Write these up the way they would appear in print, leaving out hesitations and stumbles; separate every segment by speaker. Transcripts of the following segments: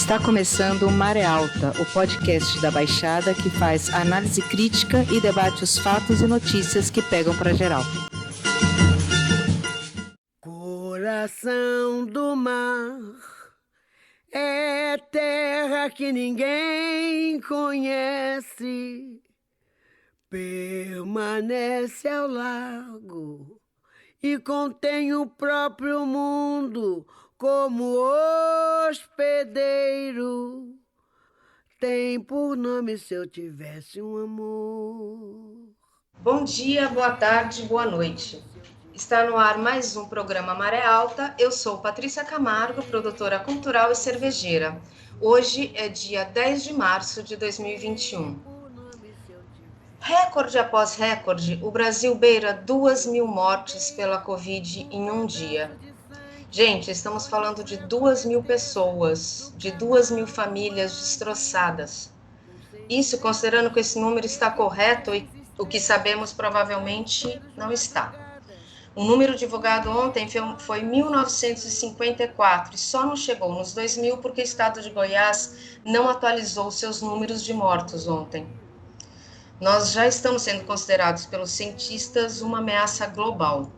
Speaker 1: Está começando o Maré Alta, o podcast da Baixada que faz análise crítica e debate os fatos e notícias que pegam para geral.
Speaker 2: Coração do mar é terra que ninguém conhece, permanece ao largo e contém o próprio mundo como hospedeiro. Tem por nome Se Eu Tivesse um Amor.
Speaker 3: Bom dia, boa tarde, boa noite. Está no ar mais um programa Maré Alta. Eu sou Patrícia Camargo, produtora cultural e cervejeira. Hoje é dia 10 de março de 2021. Recorde após recorde, o Brasil beira 2.000 mortes pela Covid em um dia. Gente, estamos falando de 2.000 pessoas, de 2.000 famílias destroçadas. Isso considerando que esse número está correto e o que sabemos provavelmente não está. O número divulgado ontem foi 1.954 e só não chegou nos 2.000 porque o estado de Goiás não atualizou seus números de mortos ontem. Nós já estamos sendo considerados pelos cientistas uma ameaça global.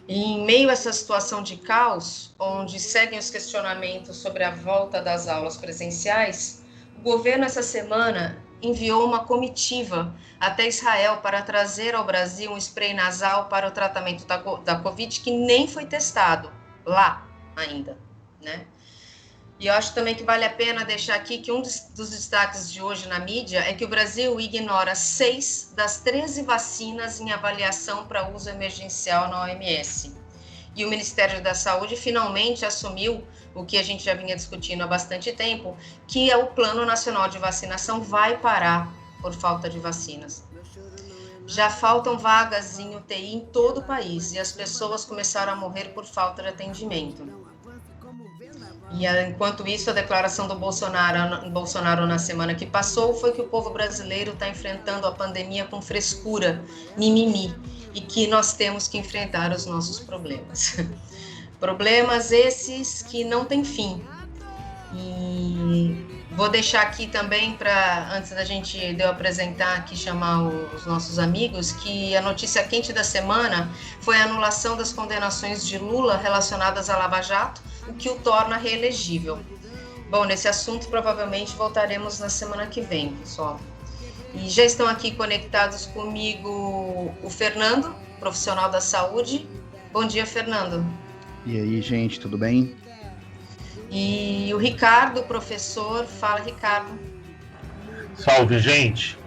Speaker 3: E em meio a essa situação de caos, onde seguem os questionamentos sobre a volta das aulas presenciais, o governo essa semana enviou uma comitiva até Israel para trazer ao Brasil um spray nasal para o tratamento da Covid que nem foi testado lá ainda, né? E eu acho também que vale a pena deixar aqui que um dos destaques de hoje na mídia é que o Brasil ignora 6 das 13 vacinas em avaliação para uso emergencial na OMS. E o Ministério da Saúde finalmente assumiu o que a gente já vinha discutindo há bastante tempo, que é o Plano Nacional de Vacinação vai parar por falta de vacinas. Já faltam vagas em UTI em todo o país e as pessoas começaram a morrer por falta de atendimento. E enquanto isso, a declaração do Bolsonaro na semana que passou foi que o povo brasileiro está enfrentando a pandemia com frescura, mimimi, e que nós temos que enfrentar os nossos problemas. Problemas esses que não têm fim. E vou deixar aqui também, antes de eu apresentar aqui, chamar os nossos amigos, que a notícia quente da semana foi a anulação das condenações de Lula relacionadas à Lava Jato, o que o torna reelegível. Bom, nesse assunto provavelmente voltaremos na semana que vem, pessoal. E já estão aqui conectados comigo o Fernando, profissional da saúde. Bom dia, Fernando.
Speaker 4: E aí, gente, tudo bem?
Speaker 3: E o Ricardo, professor. Fala, Ricardo.
Speaker 5: Salve, gente.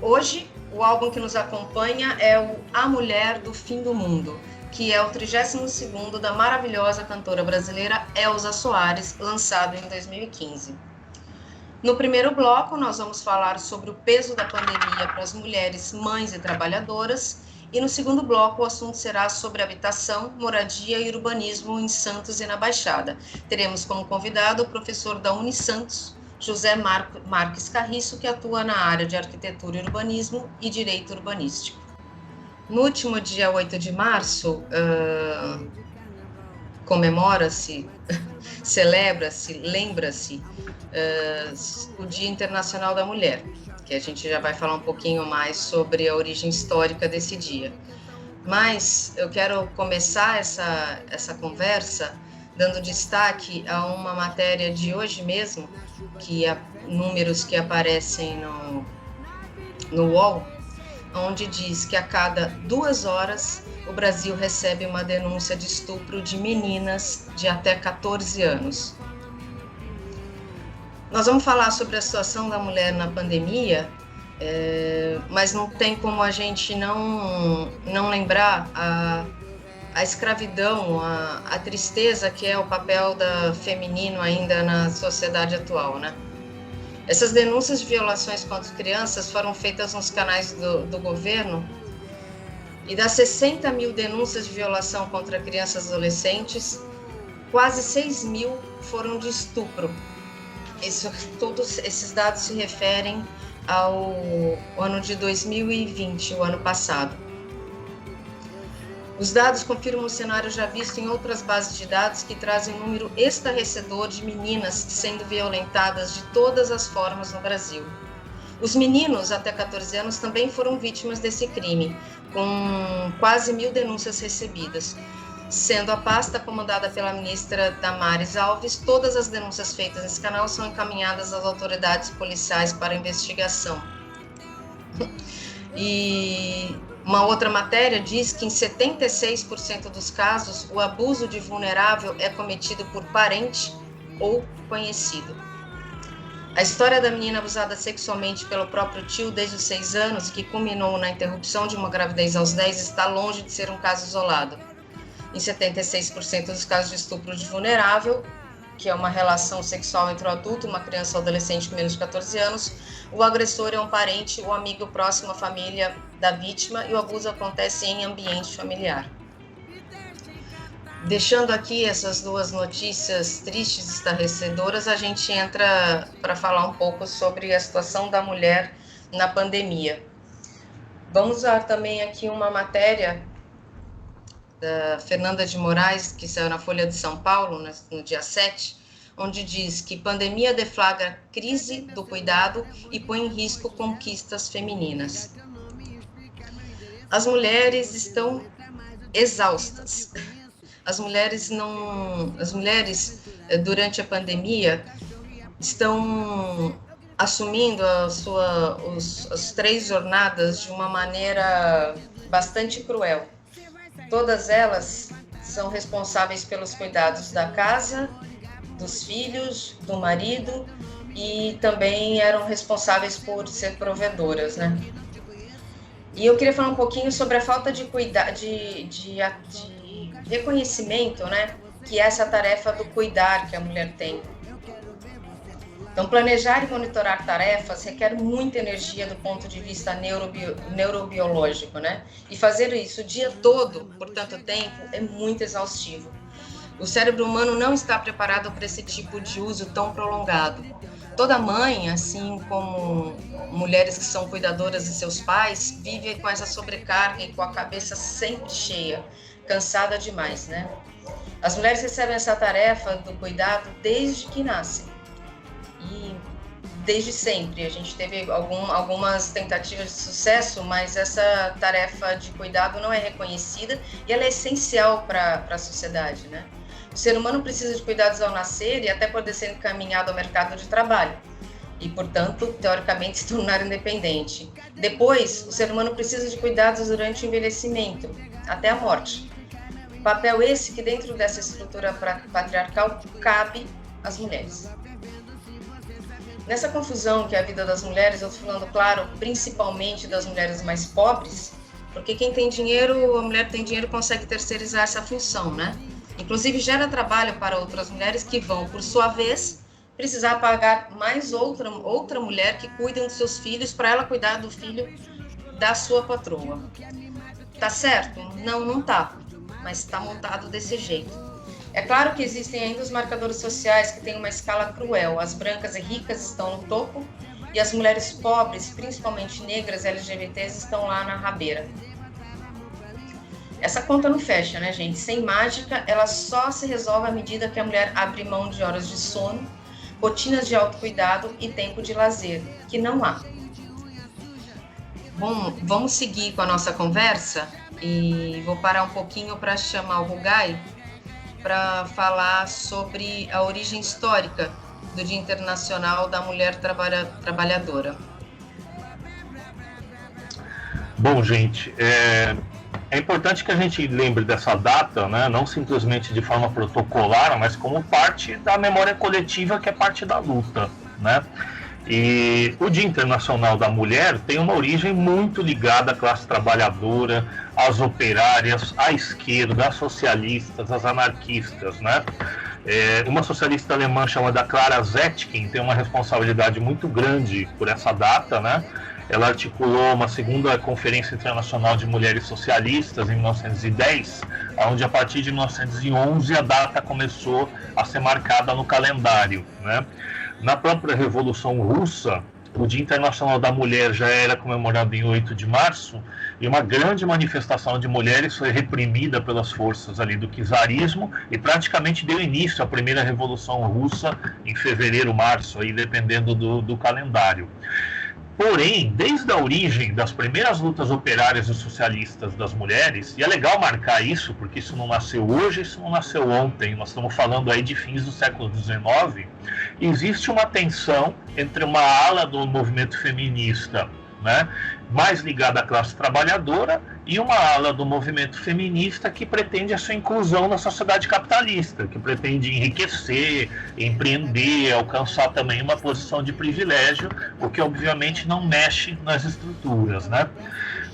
Speaker 3: Hoje, o álbum que nos acompanha é o A Mulher do Fim do Mundo, que é o 32º da maravilhosa cantora brasileira Elza Soares, lançado em 2015. No primeiro bloco, nós vamos falar sobre o peso da pandemia para as mulheres, mães e trabalhadoras, e no segundo bloco o assunto será sobre habitação, moradia e urbanismo em Santos e na Baixada. Teremos como convidado o professor da Unisantos, José Marques Carriço, que atua na área de arquitetura e urbanismo e direito urbanístico. No último dia 8 de março, comemora-se, celebra-se, lembra-se o Dia Internacional da Mulher, que a gente já vai falar um pouquinho mais sobre a origem histórica desse dia. Mas eu quero começar essa conversa dando destaque a uma matéria de hoje mesmo, que é números que aparecem no UOL, onde diz que a cada 2 horas o Brasil recebe uma denúncia de estupro de meninas de até 14 anos. Nós vamos falar sobre a situação da mulher na pandemia, mas não tem como a gente não lembrar a escravidão, a tristeza que é o papel feminino ainda na sociedade atual, né? Essas denúncias de violações contra crianças foram feitas nos canais do governo, e das 60.000 denúncias de violação contra crianças e adolescentes, quase 6.000 foram de estupro. Todos esses dados se referem ao ano de 2020, o ano passado. Os dados confirmam um cenário já visto em outras bases de dados que trazem um número estarrecedor de meninas sendo violentadas de todas as formas no Brasil. Os meninos até 14 anos também foram vítimas desse crime, com quase 1.000 denúncias recebidas. Sendo a pasta comandada pela ministra Damares Alves, todas as denúncias feitas nesse canal são encaminhadas às autoridades policiais para investigação. E uma outra matéria diz que em 76% dos casos, o abuso de vulnerável é cometido por parente ou conhecido. A história da menina abusada sexualmente pelo próprio tio desde os 6 anos, que culminou na interrupção de uma gravidez aos 10, está longe de ser um caso isolado. Em 76% dos casos de estupro de vulnerável, que é uma relação sexual entre o adulto e uma criança ou adolescente com menos de 14 anos, o agressor é um parente ou amigo próximo à família da vítima e o abuso acontece em ambiente familiar. Deixando aqui essas duas notícias tristes e estarrecedoras, a gente entra para falar um pouco sobre a situação da mulher na pandemia. Vamos usar também aqui uma matéria da Fernanda de Moraes, que saiu na Folha de São Paulo, no dia 7, onde diz que pandemia deflagra crise do cuidado e põe em risco conquistas femininas. As mulheres estão exaustas. As mulheres, durante a pandemia, estão assumindo as 3 jornadas de uma maneira bastante cruel. Todas elas são responsáveis pelos cuidados da casa, dos filhos, do marido e também eram responsáveis por ser provedoras, né? E eu queria falar um pouquinho sobre a falta de reconhecimento, né, que é essa tarefa do cuidar que a mulher tem. Então, planejar e monitorar tarefas requer muita energia do ponto de vista neurobiológico, né? E fazer isso o dia todo, por tanto tempo, é muito exaustivo. O cérebro humano não está preparado para esse tipo de uso tão prolongado. Toda mãe, assim como mulheres que são cuidadoras de seus pais, vive com essa sobrecarga e com a cabeça sempre cheia, cansada demais, né? As mulheres recebem essa tarefa do cuidado desde que nascem. E desde sempre. A gente teve algumas tentativas de sucesso, mas essa tarefa de cuidado não é reconhecida e ela é essencial para a sociedade, né? O ser humano precisa de cuidados ao nascer e até poder ser encaminhado ao mercado de trabalho e, portanto, teoricamente, se tornar independente. Depois, o ser humano precisa de cuidados durante o envelhecimento, até a morte. Papel esse que, dentro dessa estrutura patriarcal, cabe às mulheres. Nessa confusão que é a vida das mulheres, eu estou falando, claro, principalmente das mulheres mais pobres, porque quem tem dinheiro, a mulher que tem dinheiro consegue terceirizar essa função, né? Inclusive gera trabalho para outras mulheres que vão, por sua vez, precisar pagar mais outra mulher que cuida dos seus filhos para ela cuidar do filho da sua patroa. Tá certo? Não, não tá, mas está montado desse jeito. É claro que existem ainda os marcadores sociais que têm uma escala cruel. As brancas e ricas estão no topo e as mulheres pobres, principalmente negras e LGBTs, estão lá na rabeira. Essa conta não fecha, né, gente? Sem mágica, ela só se resolve à medida que a mulher abre mão de horas de sono, rotinas de autocuidado e tempo de lazer, que não há. Bom, vamos seguir com a nossa conversa e vou parar um pouquinho para chamar o Rugai para falar sobre a origem histórica do Dia Internacional da Mulher Trabalhadora.
Speaker 5: Bom, gente, é importante que a gente lembre dessa data, né, não simplesmente de forma protocolar, mas como parte da memória coletiva, que é parte da luta, né? E o Dia Internacional da Mulher tem uma origem muito ligada à classe trabalhadora, às operárias, à esquerda, às socialistas, às anarquistas, né? Uma socialista alemã chamada Clara Zetkin tem uma responsabilidade muito grande por essa data, né? Ela articulou uma segunda Conferência Internacional de Mulheres Socialistas em 1910, onde a partir de 1911 a data começou a ser marcada no calendário, né? Na própria Revolução Russa, o Dia Internacional da Mulher já era comemorado em 8 de março, e uma grande manifestação de mulheres foi reprimida pelas forças ali do czarismo e praticamente deu início à primeira Revolução Russa em fevereiro, março, aí dependendo do calendário. Porém, desde a origem das primeiras lutas operárias e socialistas das mulheres, e é legal marcar isso, porque isso não nasceu hoje, isso não nasceu ontem, nós estamos falando aí de fins do século XIX, existe uma tensão entre uma ala do movimento feminista, né, mais ligada à classe trabalhadora, e uma ala do movimento feminista que pretende a sua inclusão na sociedade capitalista, que pretende enriquecer, empreender, alcançar também uma posição de privilégio, o que obviamente não mexe nas estruturas, né?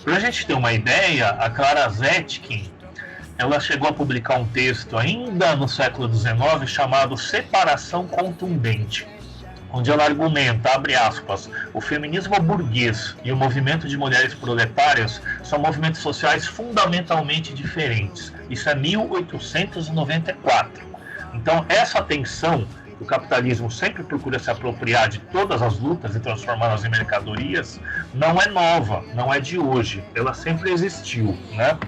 Speaker 5: Para a gente ter uma ideia, a Clara Zetkin, ela chegou a publicar um texto ainda no século XIX chamado Separação Contundente, onde ela argumenta, abre aspas, o feminismo burguês e o movimento de mulheres proletárias são movimentos sociais fundamentalmente diferentes. Isso é 1894. Então, essa tensão, o capitalismo sempre procura se apropriar de todas as lutas e transformá-las em mercadorias, não é nova, não é de hoje, ela sempre existiu, né?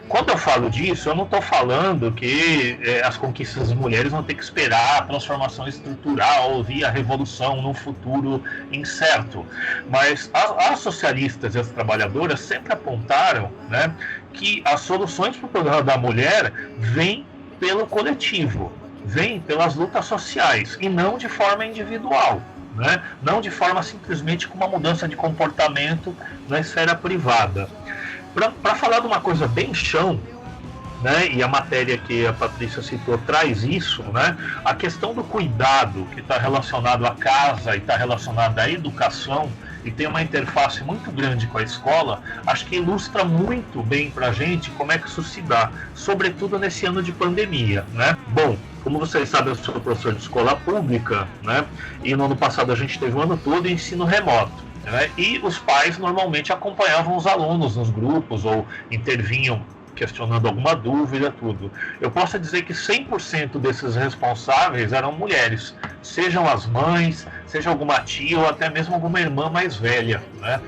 Speaker 5: Quando eu falo disso, eu não estou falando que as conquistas das mulheres vão ter que esperar a transformação estrutural via revolução num futuro incerto, mas as socialistas e as trabalhadoras sempre apontaram, né, que as soluções para o problema da mulher vêm pelo coletivo, vem pelas lutas sociais e não de forma individual, né? Não de forma simplesmente com uma mudança de comportamento na esfera privada. Para falar de uma coisa bem chão, né, e a matéria que a Patrícia citou traz isso, né, a questão do cuidado que está relacionado à casa e está relacionado à educação e tem uma interface muito grande com a escola, acho que ilustra muito bem para a gente como é que isso se dá, sobretudo nesse ano de pandemia, né? Bom, como vocês sabem, eu sou professor de escola pública, né? E no ano passado a gente teve o ano todo ensino remoto, né? E os pais normalmente acompanhavam os alunos nos grupos ou intervinham questionando alguma dúvida, tudo. Eu posso dizer que 100% desses responsáveis eram mulheres, sejam as mães, seja alguma tia ou até mesmo alguma irmã mais velha, né?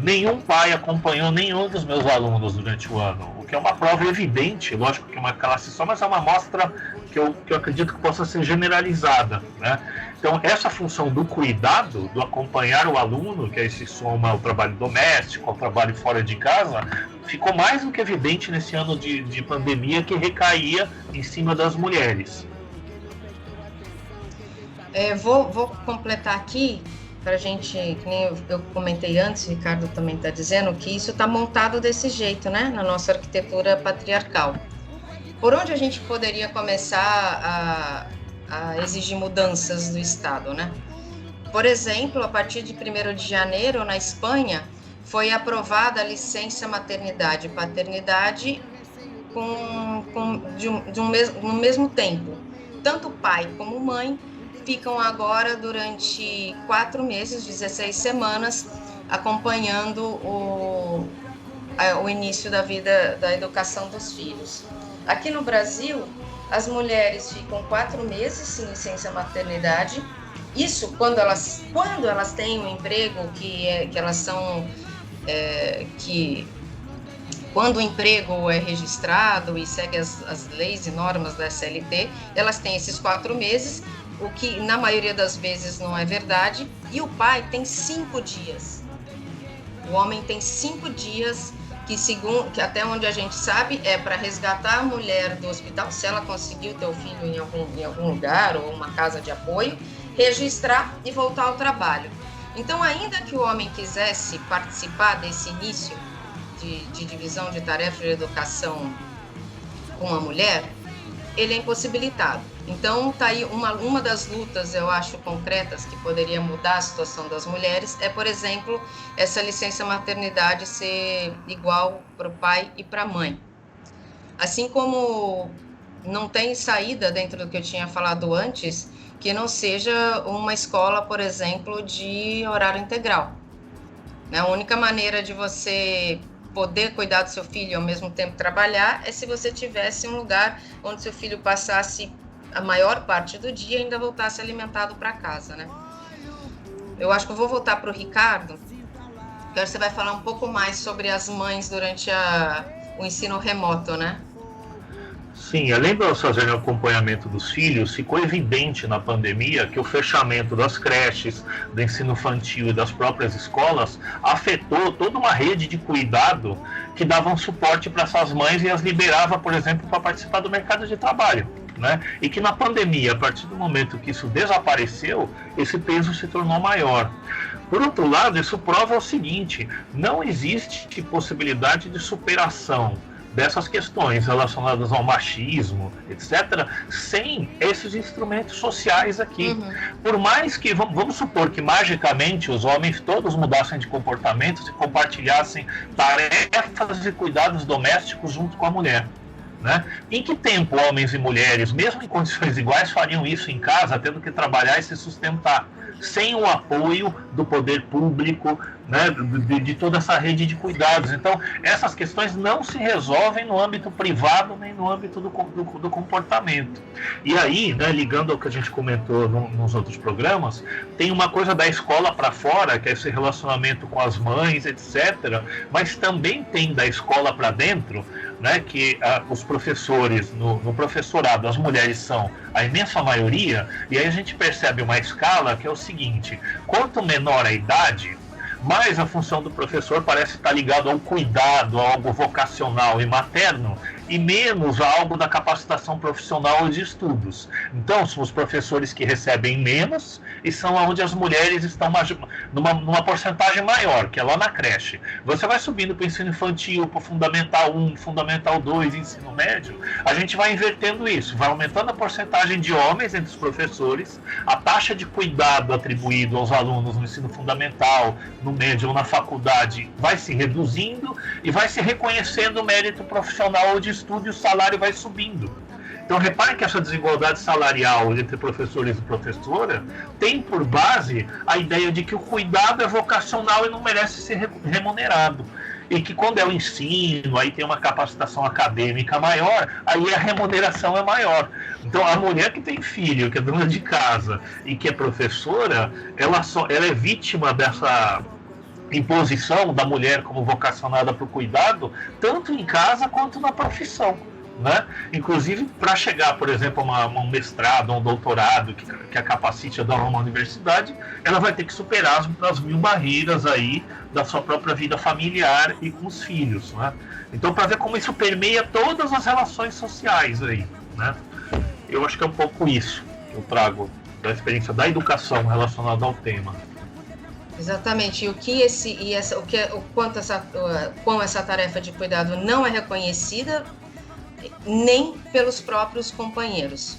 Speaker 5: Nenhum pai acompanhou nenhum dos meus alunos durante o ano, o que é uma prova evidente, lógico que é uma classe só, mas é uma amostra que eu acredito que possa ser generalizada, né? Então, essa função do cuidado, do acompanhar o aluno, que aí se soma ao trabalho doméstico, ao trabalho fora de casa, ficou mais do que evidente nesse ano de pandemia, que recaía em cima das mulheres.
Speaker 3: Vou completar aqui, para a gente, que nem eu comentei antes, o Ricardo também está dizendo, que isso está montado desse jeito, né, na nossa arquitetura patriarcal. Por onde a gente poderia começar a exigir mudanças do Estado, né? Por exemplo, a partir de 1º de janeiro, na Espanha, foi aprovada a licença maternidade e paternidade no mesmo tempo. Tanto pai como mãe ficam agora durante 4 meses, 16 semanas, acompanhando o início da vida, da educação dos filhos. Aqui no Brasil, as mulheres ficam 4 meses sem licença maternidade. Isso quando elas têm um emprego que elas são quando o emprego é registrado e segue as leis e normas da CLT, elas têm esses 4 meses, o que na maioria das vezes não é verdade. E o pai tem 5 dias. O homem tem 5 dias que até onde a gente sabe é para resgatar a mulher do hospital, se ela conseguiu ter o filho em algum lugar ou uma casa de apoio, registrar e voltar ao trabalho. Então, ainda que o homem quisesse participar desse início de divisão de tarefas de educação com a mulher, ele é impossibilitado. Então, tá aí uma das lutas, eu acho, concretas que poderia mudar a situação das mulheres é, por exemplo, essa licença maternidade ser igual para o pai e para a mãe. Assim como não tem saída dentro do que eu tinha falado antes, que não seja uma escola, por exemplo, de horário integral. A única maneira de você poder cuidar do seu filho e ao mesmo tempo trabalhar é se você tivesse um lugar onde seu filho passasse a maior parte do dia e ainda voltasse alimentado para casa, né? Eu acho que eu vou voltar para o Ricardo, que você vai falar um pouco mais sobre as mães durante o ensino remoto, né?
Speaker 5: Sim, além de nós fazerem o acompanhamento dos filhos, ficou evidente na pandemia que o fechamento das creches, do ensino infantil e das próprias escolas afetou toda uma rede de cuidado que dava um suporte para essas mães e as liberava, por exemplo, para participar do mercado de trabalho. Né? E que na pandemia, a partir do momento que isso desapareceu, esse peso se tornou maior. Por outro lado, isso prova o seguinte: não existe possibilidade de superação dessas questões relacionadas ao machismo, etc., sem esses instrumentos sociais aqui. Por mais que, vamos supor que magicamente os homens todos mudassem de comportamento e compartilhassem tarefas e cuidados domésticos junto com a mulher. Né? Em que tempo homens e mulheres, mesmo em condições iguais, fariam isso em casa, tendo que trabalhar e se sustentar, sem o apoio do poder público, né, de toda essa rede de cuidados? Então, essas questões não se resolvem no âmbito privado nem no âmbito do comportamento. E aí, né, ligando ao que a gente comentou nos outros programas, tem uma coisa da escola para fora, que é esse relacionamento com as mães, etc., mas também tem da escola para dentro, né, que os professores, no professorado, as mulheres são a imensa maioria, e aí a gente percebe uma escala que é o seguinte: quanto menor a idade, mais a função do professor parece estar ligado ao cuidado, a algo vocacional e materno, e menos a algo da capacitação profissional e de estudos. Então, são os professores que recebem menos e são onde as mulheres estão numa porcentagem maior, que é lá na creche. Você vai subindo para o ensino infantil, para o Fundamental 1, Fundamental 2, ensino médio, a gente vai invertendo isso, vai aumentando a porcentagem de homens entre os professores, a taxa de cuidado atribuído aos alunos no ensino fundamental, no médio ou na faculdade vai se reduzindo e vai se reconhecendo o mérito profissional ou de estudo, e o salário vai subindo. Então, reparem que essa desigualdade salarial entre professores e professora tem por base a ideia de que o cuidado é vocacional e não merece ser remunerado. E que quando é o ensino, aí tem uma capacitação acadêmica maior, aí a remuneração é maior. Então, a mulher que tem filho, que é dona de casa e que é professora, ela é vítima dessa imposição da mulher como vocacionada para o cuidado, tanto em casa quanto na profissão. Né? Inclusive, para chegar, por exemplo, a um mestrado, a um doutorado que a capacite a dar uma universidade, ela vai ter que superar as 1000 barreiras aí da sua própria vida familiar e com os filhos. Né? Então, para ver como isso permeia todas as relações sociais aí. Né? Eu acho que é um pouco isso que eu trago da experiência da educação relacionada ao tema.
Speaker 3: Exatamente. E quanto essa tarefa de cuidado não é reconhecida nem pelos próprios companheiros,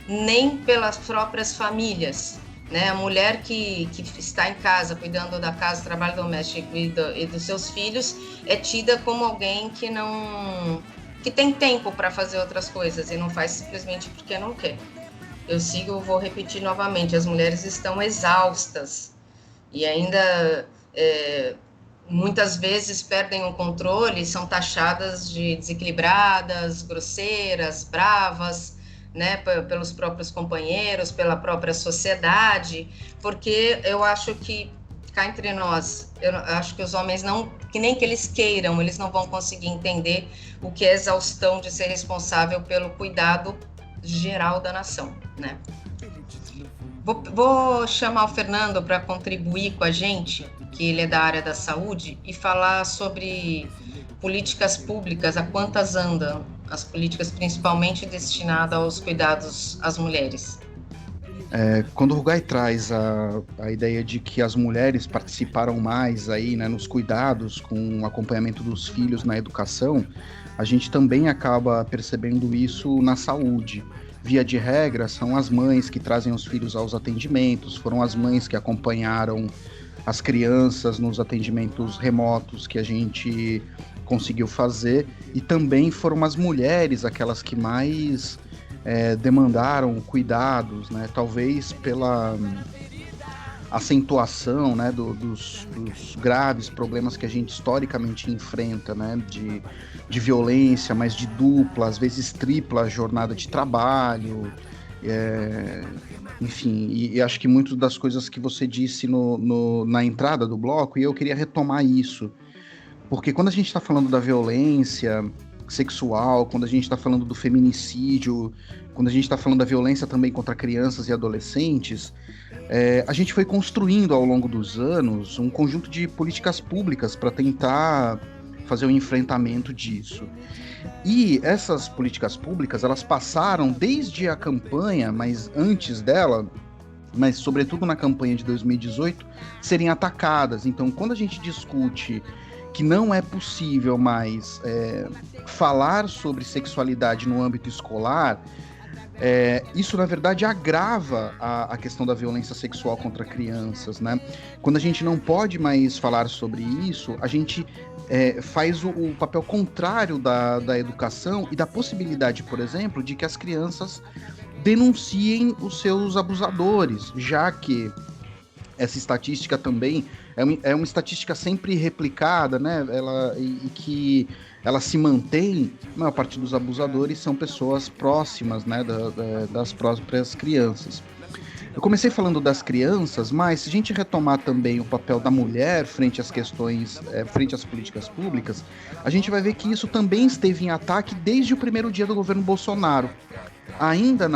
Speaker 3: nem pelas próprias famílias, né? A mulher que está em casa, cuidando da casa, trabalho doméstico e dos seus filhos, é tida como alguém que tem tempo para fazer outras coisas e não faz simplesmente porque não quer. Vou repetir novamente, as mulheres estão exaustas e ainda muitas vezes perdem o controle, são taxadas de desequilibradas, grosseiras, bravas, né, pelos próprios companheiros, pela própria sociedade, porque eu acho que, cá entre nós, eu acho que os homens que nem que eles queiram, eles não vão conseguir entender o que é exaustão de ser responsável pelo cuidado geral da nação, né? Vou chamar o Fernando para contribuir com a gente, que ele é da área da saúde, e falar sobre políticas públicas, a quantas andam as políticas principalmente destinadas aos cuidados às mulheres.
Speaker 4: Quando o Rugai traz a ideia de que as mulheres participaram mais aí, né, nos cuidados com o acompanhamento dos filhos na educação, a gente também acaba percebendo isso na saúde. Via de regra, são as mães que trazem os filhos aos atendimentos, foram as mães que acompanharam as crianças nos atendimentos remotos que a gente conseguiu fazer, e também foram as mulheres aquelas que mais demandaram cuidados, né? Talvez pela acentuação, né, dos graves problemas que a gente historicamente enfrenta, né, de violência, mas de dupla, às vezes tripla jornada de trabalho, Enfim, e acho que muitas das coisas que você disse na entrada do bloco, e eu queria retomar isso, porque quando a gente está falando da violência sexual, quando a gente está falando do feminicídio, quando a gente está falando da violência também contra crianças e adolescentes, a gente foi construindo ao longo dos anos um conjunto de políticas públicas para tentar fazer o enfrentamento disso. E essas políticas públicas, elas passaram desde a campanha, mas antes dela, mas sobretudo na campanha de 2018, serem atacadas. Então, quando a gente discute que não é possível mais falar sobre sexualidade no âmbito escolar, isso, na verdade, agrava a questão da violência sexual contra crianças, né? Quando a gente não pode mais falar sobre isso, a gente faz o papel contrário da educação e da possibilidade, por exemplo, de que as crianças denunciem os seus abusadores, já que essa estatística também é uma estatística sempre replicada, né? Que ela se mantém. A maior parte dos abusadores são pessoas próximas, né, das próprias crianças. Eu comecei falando das crianças, mas se a gente retomar também o papel da mulher frente às questões, frente às políticas públicas, a gente vai ver que isso também esteve em ataque desde o primeiro dia do governo Bolsonaro. Ainda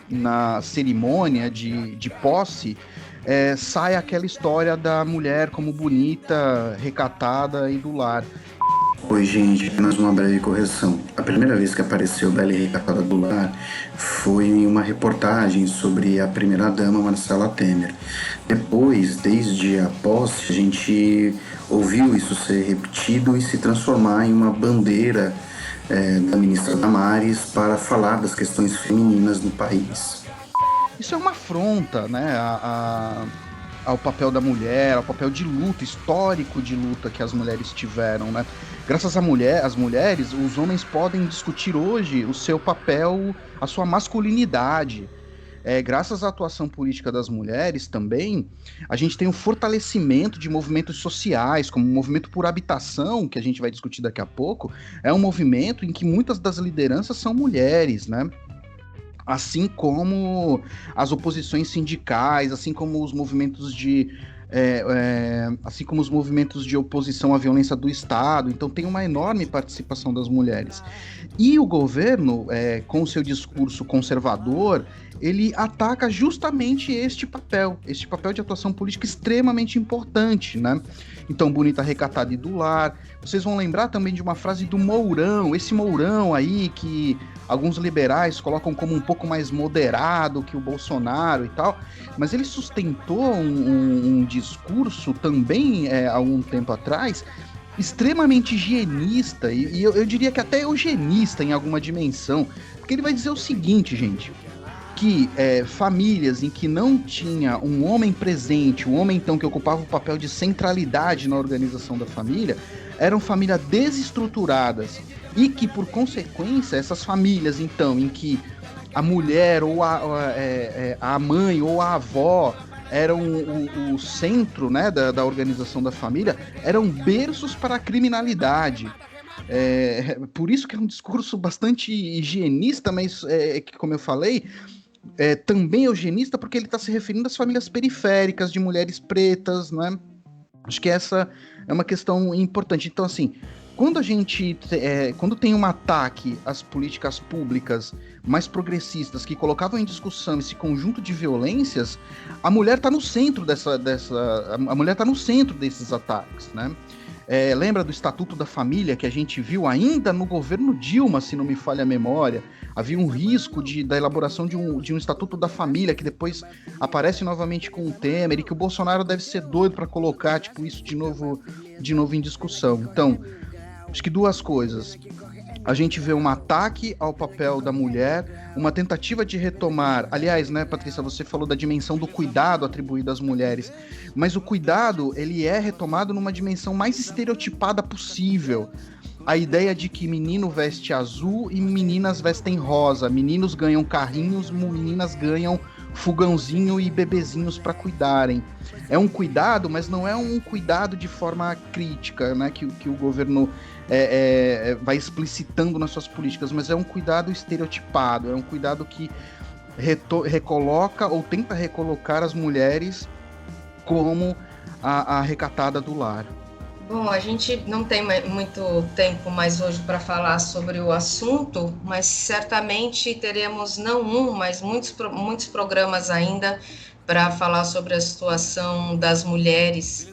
Speaker 4: na cerimônia de posse, sai aquela história da mulher como bonita, recatada e do lar.
Speaker 6: Oi, gente, apenas uma breve correção. A primeira vez que apareceu Bela e Recatada do Lar foi em uma reportagem sobre a primeira-dama Marcela Temer. Depois, desde a posse, a gente ouviu isso ser repetido e se transformar em uma bandeira da ministra Damares para falar das questões femininas no país.
Speaker 4: Isso é uma afronta, né, ao papel da mulher, ao papel de luta, histórico de luta que as mulheres tiveram, né? Graças às mulheres, os homens podem discutir hoje o seu papel, a sua masculinidade. Graças à atuação política das mulheres também, a gente tem um fortalecimento de movimentos sociais, como o movimento por habitação, que a gente vai discutir daqui a pouco, é um movimento em que muitas das lideranças são mulheres, né? Assim como as oposições sindicais, assim como os movimentos de oposição à violência do Estado. Então tem uma enorme participação das mulheres. E o governo, com o seu discurso conservador, ele ataca justamente este papel de atuação política extremamente importante, né? Então, bonita, recatada e do lar. Vocês vão lembrar também de uma frase do Mourão, esse Mourão aí que alguns liberais colocam como um pouco mais moderado que o Bolsonaro e tal, mas ele sustentou um discurso também há um tempo atrás extremamente higienista e eu diria que até eugenista em alguma dimensão, porque ele vai dizer o seguinte, gente, que famílias em que não tinha um homem presente, um homem então que ocupava o papel de centralidade na organização da família, eram famílias desestruturadas e que, por consequência, essas famílias então em que a mulher ou a mãe ou a avó eram o centro, né, da organização da família, eram berços para a criminalidade. Por isso que é um discurso bastante higienista, mas, como eu falei, também eugenista, porque ele está se referindo às famílias periféricas de mulheres pretas, né? Acho que essa é uma questão importante. Então, assim, quando tem um ataque às políticas públicas mais progressistas que colocavam em discussão esse conjunto de violências, a mulher está no centro a mulher está no centro desses ataques, né? Lembra do Estatuto da Família que a gente viu ainda no governo Dilma, se não me falha a memória? Havia um risco da elaboração de um Estatuto da Família que depois aparece novamente com o Temer e que o Bolsonaro deve ser doido para colocar isso de novo em discussão. Então, acho que duas coisas. A gente vê um ataque ao papel da mulher, uma tentativa de retomar... Aliás, né, Patrícia, você falou da dimensão do cuidado atribuído às mulheres, mas o cuidado, ele é retomado numa dimensão mais estereotipada possível. A ideia de que menino veste azul e meninas vestem rosa, meninos ganham carrinhos, meninas ganham fogãozinho e bebezinhos para cuidarem. É um cuidado, mas não é um cuidado de forma crítica, né, que o governo vai explicitando nas suas políticas, mas é um cuidado estereotipado, é um cuidado que recoloca ou tenta recolocar as mulheres como a recatada do lar.
Speaker 3: Bom, a gente não tem muito tempo mais hoje para falar sobre o assunto, mas certamente teremos não um, mas muitos programas ainda para falar sobre a situação das mulheres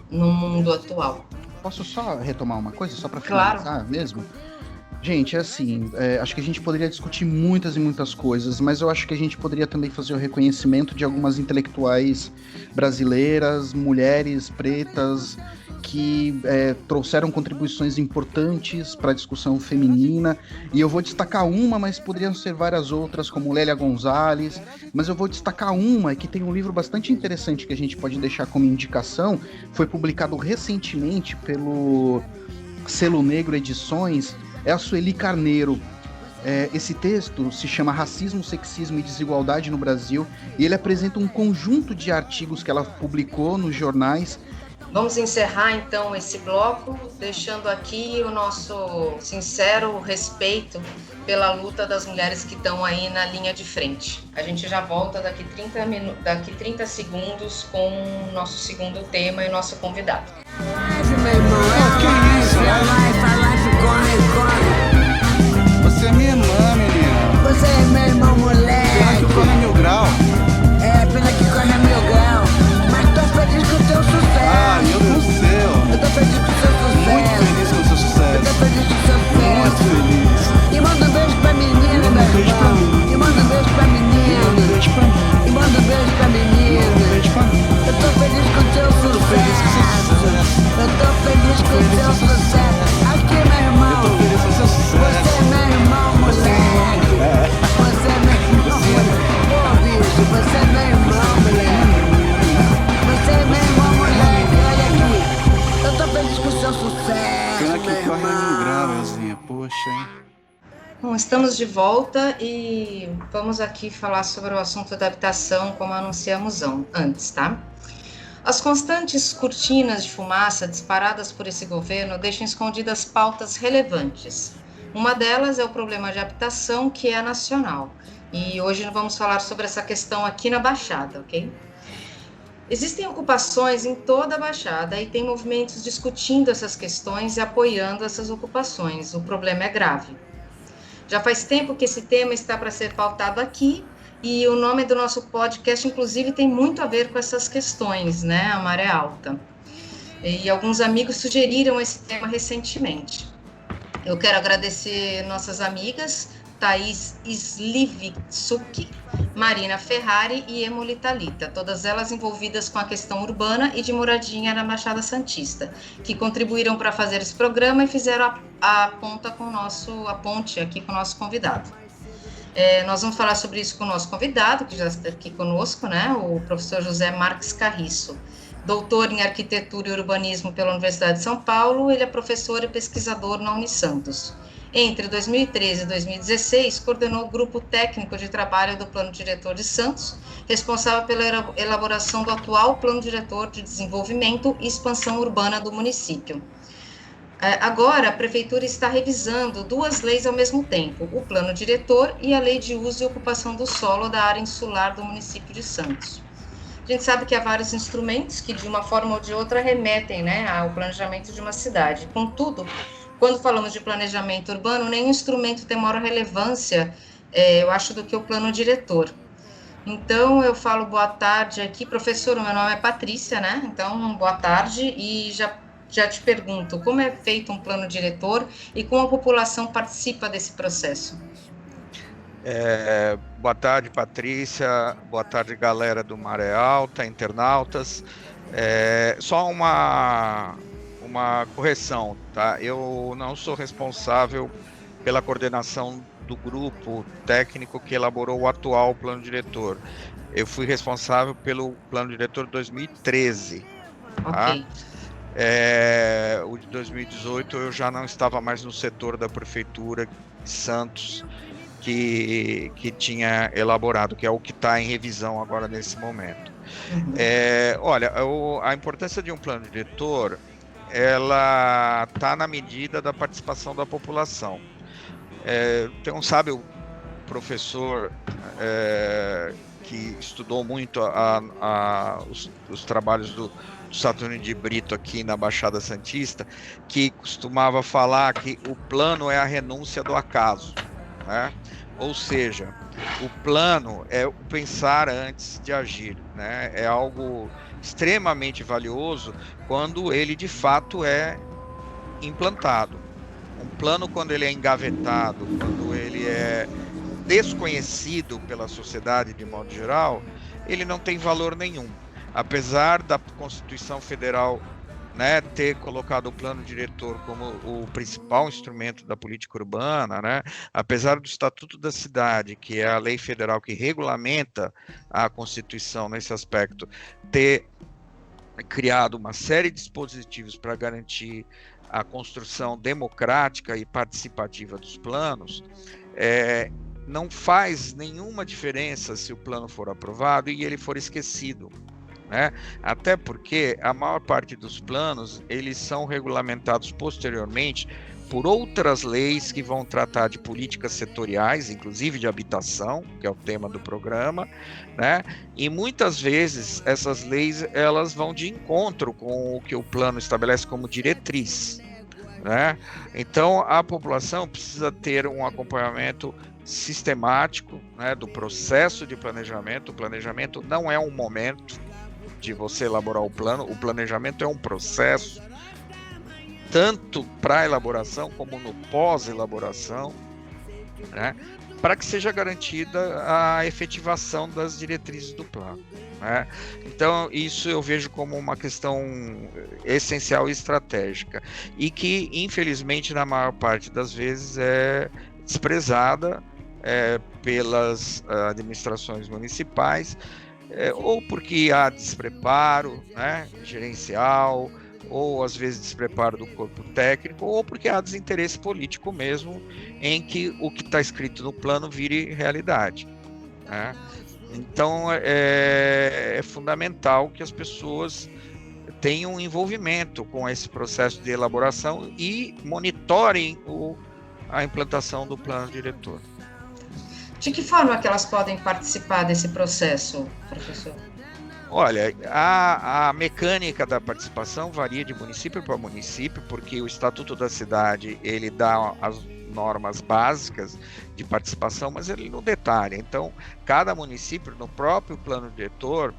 Speaker 3: no mundo atual.
Speaker 4: Posso só retomar uma coisa, só para
Speaker 3: Claro.
Speaker 4: finalizar mesmo? Gente, assim, acho que a gente poderia discutir muitas e muitas coisas, mas eu acho que a gente poderia também fazer o reconhecimento de algumas intelectuais brasileiras, mulheres pretas, que trouxeram contribuições importantes para a discussão feminina, e eu vou destacar uma, mas poderiam ser várias outras, como Lélia Gonzalez, mas eu vou destacar uma que tem um livro bastante interessante que a gente pode deixar como indicação, foi publicado recentemente pelo Selo Negro Edições, é a Sueli Carneiro. Esse texto se chama Racismo, Sexismo e Desigualdade no Brasil, e ele apresenta um conjunto de artigos que ela publicou nos jornais.
Speaker 3: Vamos encerrar então esse bloco, deixando aqui o nosso sincero respeito pela luta das mulheres que estão aí na linha de frente. A gente já volta daqui 30 segundos com o nosso segundo tema e o nosso convidado.
Speaker 7: Você é minha irmã, menina.
Speaker 8: Você é meu irmão, moleque.
Speaker 7: Pena que corre 1000 graus.
Speaker 8: Pena que corre 1000 graus. Mas tô feliz com o teu sucesso.
Speaker 7: Ah, meu Deus do céu.
Speaker 8: Eu tô feliz com o seu sucesso.
Speaker 7: Muito feliz com o seu sucesso.
Speaker 8: Eu tô feliz com o seu sucesso.
Speaker 7: Muito feliz.
Speaker 8: E manda um beijo pra menina, meu irmão. E manda um beijo pra menina.
Speaker 7: Manda um beijo pra mim.
Speaker 8: E manda um beijo pra menina.
Speaker 7: Manda um beijo pra mim.
Speaker 8: Eu tô feliz com o teu sucesso. Eu tô feliz com o seu sucesso. Aqui, meu irmão.
Speaker 7: Eu tô feliz com o seu sucesso.
Speaker 8: Você é meu irmão, moleque. Você é meu irmão, moleque. Pô, bicho, você é meu irmão, moleque. Você é meu irmão, moleque. Olha aqui. Eu tô feliz com o seu sucesso,
Speaker 7: Pena
Speaker 8: meu
Speaker 7: que corre 1000
Speaker 8: irmão.
Speaker 7: graus, Elzinha. Poxa, hein?
Speaker 3: Bom, estamos de volta e vamos aqui falar sobre o assunto da habitação, como anunciamos antes, tá? As constantes cortinas de fumaça disparadas por esse governo deixam escondidas pautas relevantes. Uma delas é o problema de habitação, que é nacional. E hoje vamos falar sobre essa questão aqui na Baixada, ok? Existem ocupações em toda a Baixada e tem movimentos discutindo essas questões e apoiando essas ocupações. O problema é grave. Já faz tempo que esse tema está para ser pautado aqui, e o nome do nosso podcast, inclusive, tem muito a ver com essas questões, né? A Maré Alta. E alguns amigos sugeriram esse tema recentemente. Eu quero agradecer nossas amigas, Thaís Slivitsuk, Marina Ferrari e Emily Thalita, todas elas envolvidas com a questão urbana e de moradia na Baixada Santista, que contribuíram para fazer esse programa e fizeram a ponte aqui com o nosso convidado. Nós vamos falar sobre isso com o nosso convidado, que já está aqui conosco, né, o professor José Marques Carriço. Doutor em Arquitetura e Urbanismo pela Universidade de São Paulo, ele é professor e pesquisador na Unisantos. Entre 2013 e 2016, coordenou o Grupo Técnico de Trabalho do Plano Diretor de Santos, responsável pela elaboração do atual Plano Diretor de Desenvolvimento e Expansão Urbana do município. Agora, a Prefeitura está revisando duas leis ao mesmo tempo, o Plano Diretor e a Lei de Uso e Ocupação do Solo da área insular do município de Santos. A gente sabe que há vários instrumentos que, de uma forma ou de outra, remetem, né, ao planejamento de uma cidade. Contudo, quando falamos de planejamento urbano, nenhum instrumento tem maior relevância, eu acho, do que o plano diretor. Então, eu falo boa tarde aqui, professor, o meu nome é Patrícia, né? Então, boa tarde, e já te pergunto, como é feito um plano diretor e como a população participa desse processo?
Speaker 9: Boa tarde, Patrícia, boa tarde, galera do Maré Alta, internautas. Só uma correção, tá? Eu não sou responsável pela coordenação do grupo técnico que elaborou o atual plano diretor. Eu fui responsável pelo plano diretor 2013. Tá?
Speaker 3: Ok.
Speaker 9: O de 2018 eu já não estava mais no setor da Prefeitura de Santos, que tinha elaborado, que é o que está em revisão agora nesse momento. Olha, a importância de um plano diretor, ela está na medida da participação da população. Tem um sábio professor que estudou muito os trabalhos do Saturnino de Brito aqui na Baixada Santista, que costumava falar que o plano é a renúncia do acaso, né? Ou seja, o plano é o pensar antes de agir, né? É algo extremamente valioso quando ele de fato é implantado. Um plano, quando ele é engavetado, quando ele é desconhecido pela sociedade de modo geral, ele não tem valor nenhum. Apesar da Constituição Federal, né, ter colocado o plano diretor como o principal instrumento da política urbana, né, apesar do Estatuto da Cidade, que é a lei federal que regulamenta a Constituição nesse aspecto, ter criado uma série de dispositivos para garantir a construção democrática e participativa dos planos, não faz nenhuma diferença se o plano for aprovado e ele for esquecido, né? Até porque a maior parte dos planos, eles são regulamentados posteriormente por outras leis que vão tratar de políticas setoriais, inclusive de habitação, que é o tema do programa, né? E muitas vezes essas leis, elas vão de encontro com o que o plano estabelece como diretriz, né? Então a população precisa ter um acompanhamento sistemático, né, do processo de planejamento. O planejamento não é um momento de você elaborar o plano, o planejamento é um processo, tanto para a elaboração como no pós-elaboração, né, para que seja garantida a efetivação das diretrizes do plano, né? Então, isso eu vejo como uma questão essencial e estratégica, e que, infelizmente, na maior parte das vezes é desprezada pelas administrações municipais, ou porque há despreparo, né, gerencial, ou às vezes despreparo do corpo técnico, ou porque há desinteresse político mesmo em que o que está escrito no plano vire realidade, né? Então é fundamental que as pessoas tenham envolvimento com esse processo de elaboração e monitorem a implantação do plano diretor.
Speaker 3: De que forma que elas podem participar desse processo, professor?
Speaker 9: Olha, a mecânica da participação varia de município para município, porque o Estatuto da Cidade, ele dá as normas básicas de participação, mas ele não detalha. Então, cada município, no próprio plano diretor,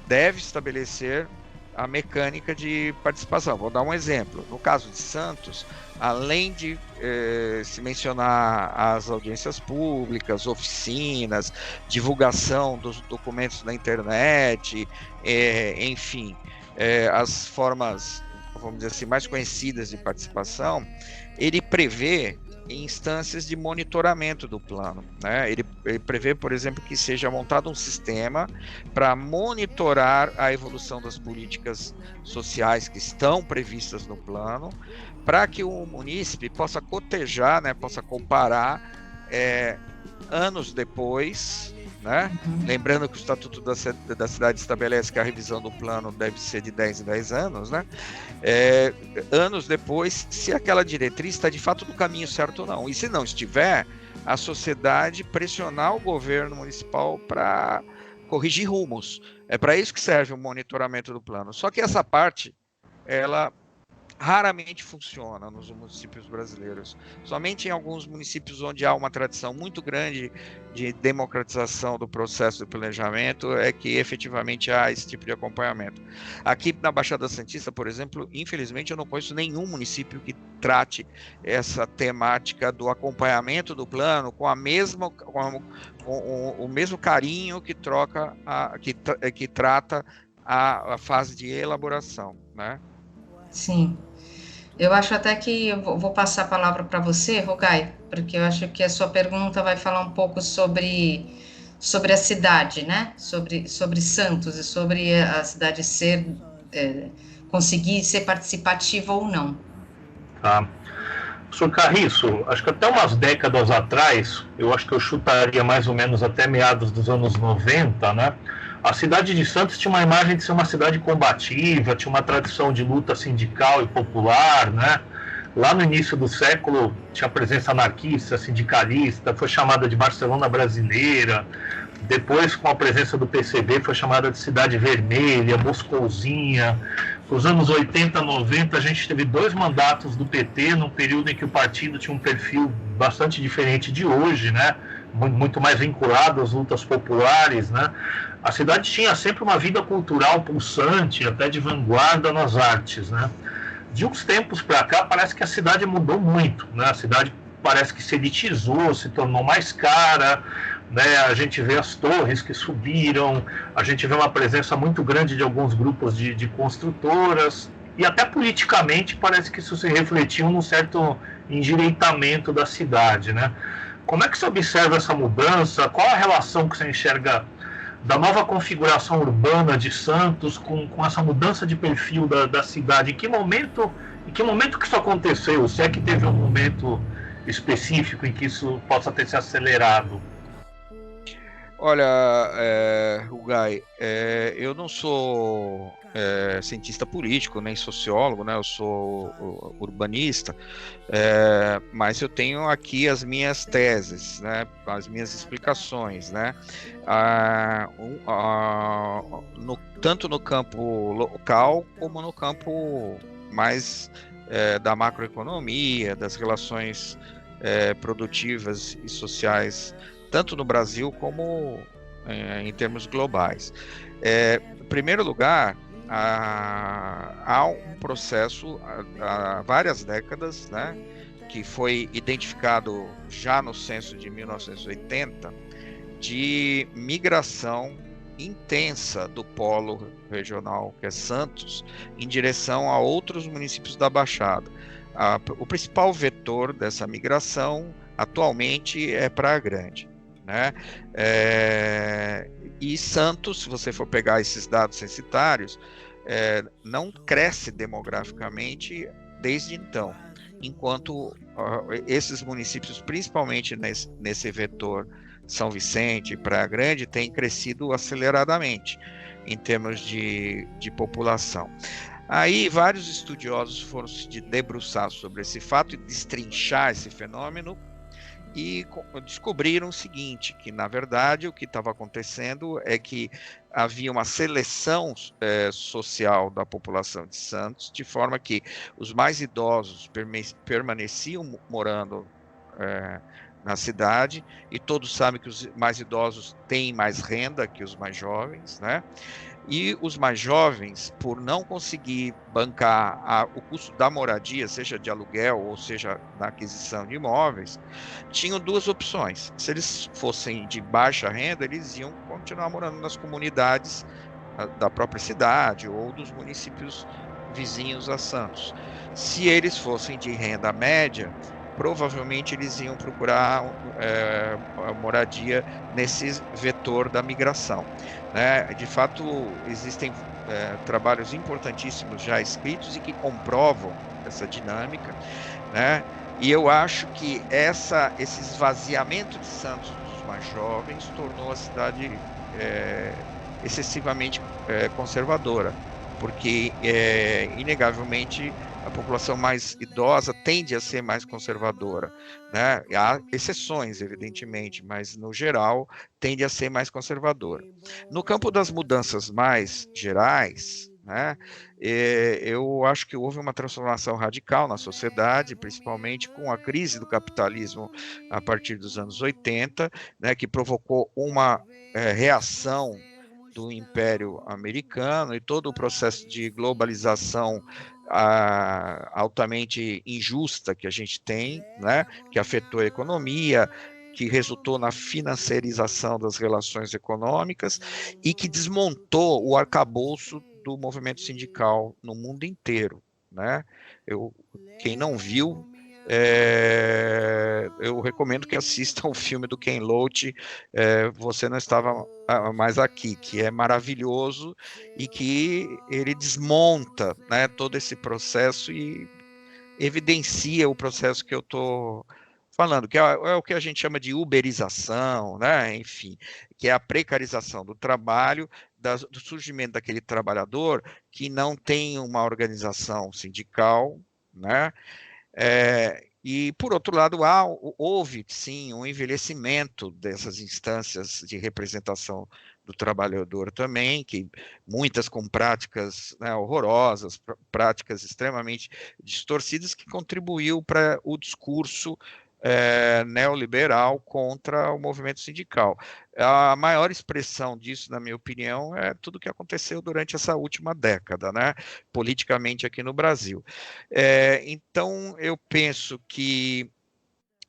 Speaker 9: deve estabelecer a mecânica de participação. Vou dar um exemplo. No caso de Santos, além de se mencionar as audiências públicas, oficinas, divulgação dos documentos na internet, enfim, as formas, vamos dizer assim, mais conhecidas de participação, ele prevê instâncias de monitoramento do plano, né? Ele prevê, por exemplo, que seja montado um sistema para monitorar a evolução das políticas sociais que estão previstas no plano, para que o munícipe possa cotejar, né, possa comparar anos depois, né? Lembrando que o Estatuto da Cidade estabelece que a revisão do plano deve ser de 10 em 10 anos, né? Anos depois, se aquela diretriz está de fato no caminho certo ou não. E se não estiver, a sociedade pressionar o governo municipal para corrigir rumos. É para isso que serve o monitoramento do plano. Só que essa parte, ela raramente funciona nos municípios brasileiros. Somente em alguns municípios onde há uma tradição muito grande de democratização do processo de planejamento é que efetivamente há esse tipo de acompanhamento. Aqui na Baixada Santista, por exemplo, infelizmente eu não conheço nenhum município que trate essa temática do acompanhamento do plano com o mesmo carinho que trata a fase de elaboração, né?
Speaker 3: Sim, eu acho até que eu vou passar a palavra para você, Rugai, porque eu acho que a sua pergunta vai falar um pouco sobre a cidade, né? Sobre Santos e sobre a cidade conseguir ser participativa ou não.
Speaker 5: Tá. Professor Carriço, acho que até umas décadas atrás, eu acho que eu chutaria mais ou menos até meados dos anos 90, né? A cidade de Santos tinha uma imagem de ser uma cidade combativa, tinha uma tradição de luta sindical e popular, né? Lá no início do século tinha presença anarquista, sindicalista, foi chamada de Barcelona brasileira. Depois, com a presença do PCB, foi chamada de Cidade Vermelha, Moscouzinha. Nos anos 80, 90, a gente teve 2 mandatos do PT, num período em que o partido tinha um perfil bastante diferente de hoje, né? Muito mais vinculado às lutas populares, né? A cidade tinha sempre uma vida cultural pulsante, até de vanguarda nas artes, né? De uns tempos para cá, parece que a cidade mudou muito, né? A cidade parece que se elitizou, se tornou mais cara, né? A gente vê as torres que subiram, a gente vê uma presença muito grande de alguns grupos de construtoras, e até politicamente parece que isso se refletiu num certo endireitamento da cidade, né? Como é que você observa essa mudança? Qual a relação que você enxerga da nova configuração urbana de Santos com essa mudança de perfil da cidade? Em que momento que isso aconteceu? Se é que teve um momento específico em que isso possa ter se acelerado?
Speaker 9: Olha, Rugai, eu não sou cientista político, nem sociólogo, né? Eu sou urbanista, mas eu tenho aqui as minhas teses, né? As minhas explicações, né? Tanto no campo local como no campo mais da macroeconomia, das relações produtivas e sociais, tanto no Brasil como em termos globais. Em primeiro lugar, há um processo há várias décadas, né, que foi identificado já no censo de 1980, de migração intensa do polo regional, que é Santos, em direção a outros municípios da Baixada. O principal vetor dessa migração atualmente é Praia Grande, né? E Santos, se você for pegar esses dados censitários, não cresce demograficamente desde então, enquanto esses municípios, principalmente nesse vetor São Vicente e Praia Grande, têm crescido aceleradamente em termos de população. Aí vários estudiosos foram se debruçar sobre esse fato e destrinchar esse fenômeno, e descobriram o seguinte, que na verdade o que estava acontecendo é que havia uma seleção social da população de Santos, de forma que os mais idosos permaneciam morando na cidade, e todos sabem que os mais idosos têm mais renda que os mais jovens, né? E os mais jovens, por não conseguir bancar o custo da moradia, seja de aluguel ou seja na aquisição de imóveis, tinham 2 opções. Se eles fossem de baixa renda, eles iam continuar morando nas comunidades da própria cidade ou dos municípios vizinhos a Santos. Se eles fossem de renda média, provavelmente eles iam procurar a moradia nesse vetor da migração, né? De fato, existem trabalhos importantíssimos já escritos e que comprovam essa dinâmica, né? E eu acho que esse esvaziamento de Santos dos mais jovens tornou a cidade excessivamente conservadora, porque inegavelmente a população mais idosa tende a ser mais conservadora, né? Há exceções, evidentemente, mas no geral tende a ser mais conservadora. No campo das mudanças mais gerais, né, eu acho que houve uma transformação radical na sociedade, principalmente com a crise do capitalismo a partir dos anos 80, né, que provocou uma reação do Império Americano e todo o processo de globalização altamente injusta que a gente tem, né, que afetou a economia, que resultou na financiarização das relações econômicas e que desmontou o arcabouço do movimento sindical no mundo inteiro, né? Quem não viu, eu recomendo que assistam o filme do Ken Loach, Você Não Estava Mais Aqui, que é maravilhoso e que ele desmonta, né, todo esse processo e evidencia o processo que eu estou falando, que é o que a gente chama de uberização, né? Enfim, que é a precarização do trabalho, do surgimento daquele trabalhador que não tem uma organização sindical, né? E, por outro lado, houve, sim, um envelhecimento dessas instâncias de representação do trabalhador também, que muitas com práticas, né, horrorosas, práticas extremamente distorcidas, que contribuiu para o discurso neoliberal contra o movimento sindical. A maior expressão disso, na minha opinião, é tudo que aconteceu durante essa última década, né, politicamente aqui no Brasil. Então, eu penso que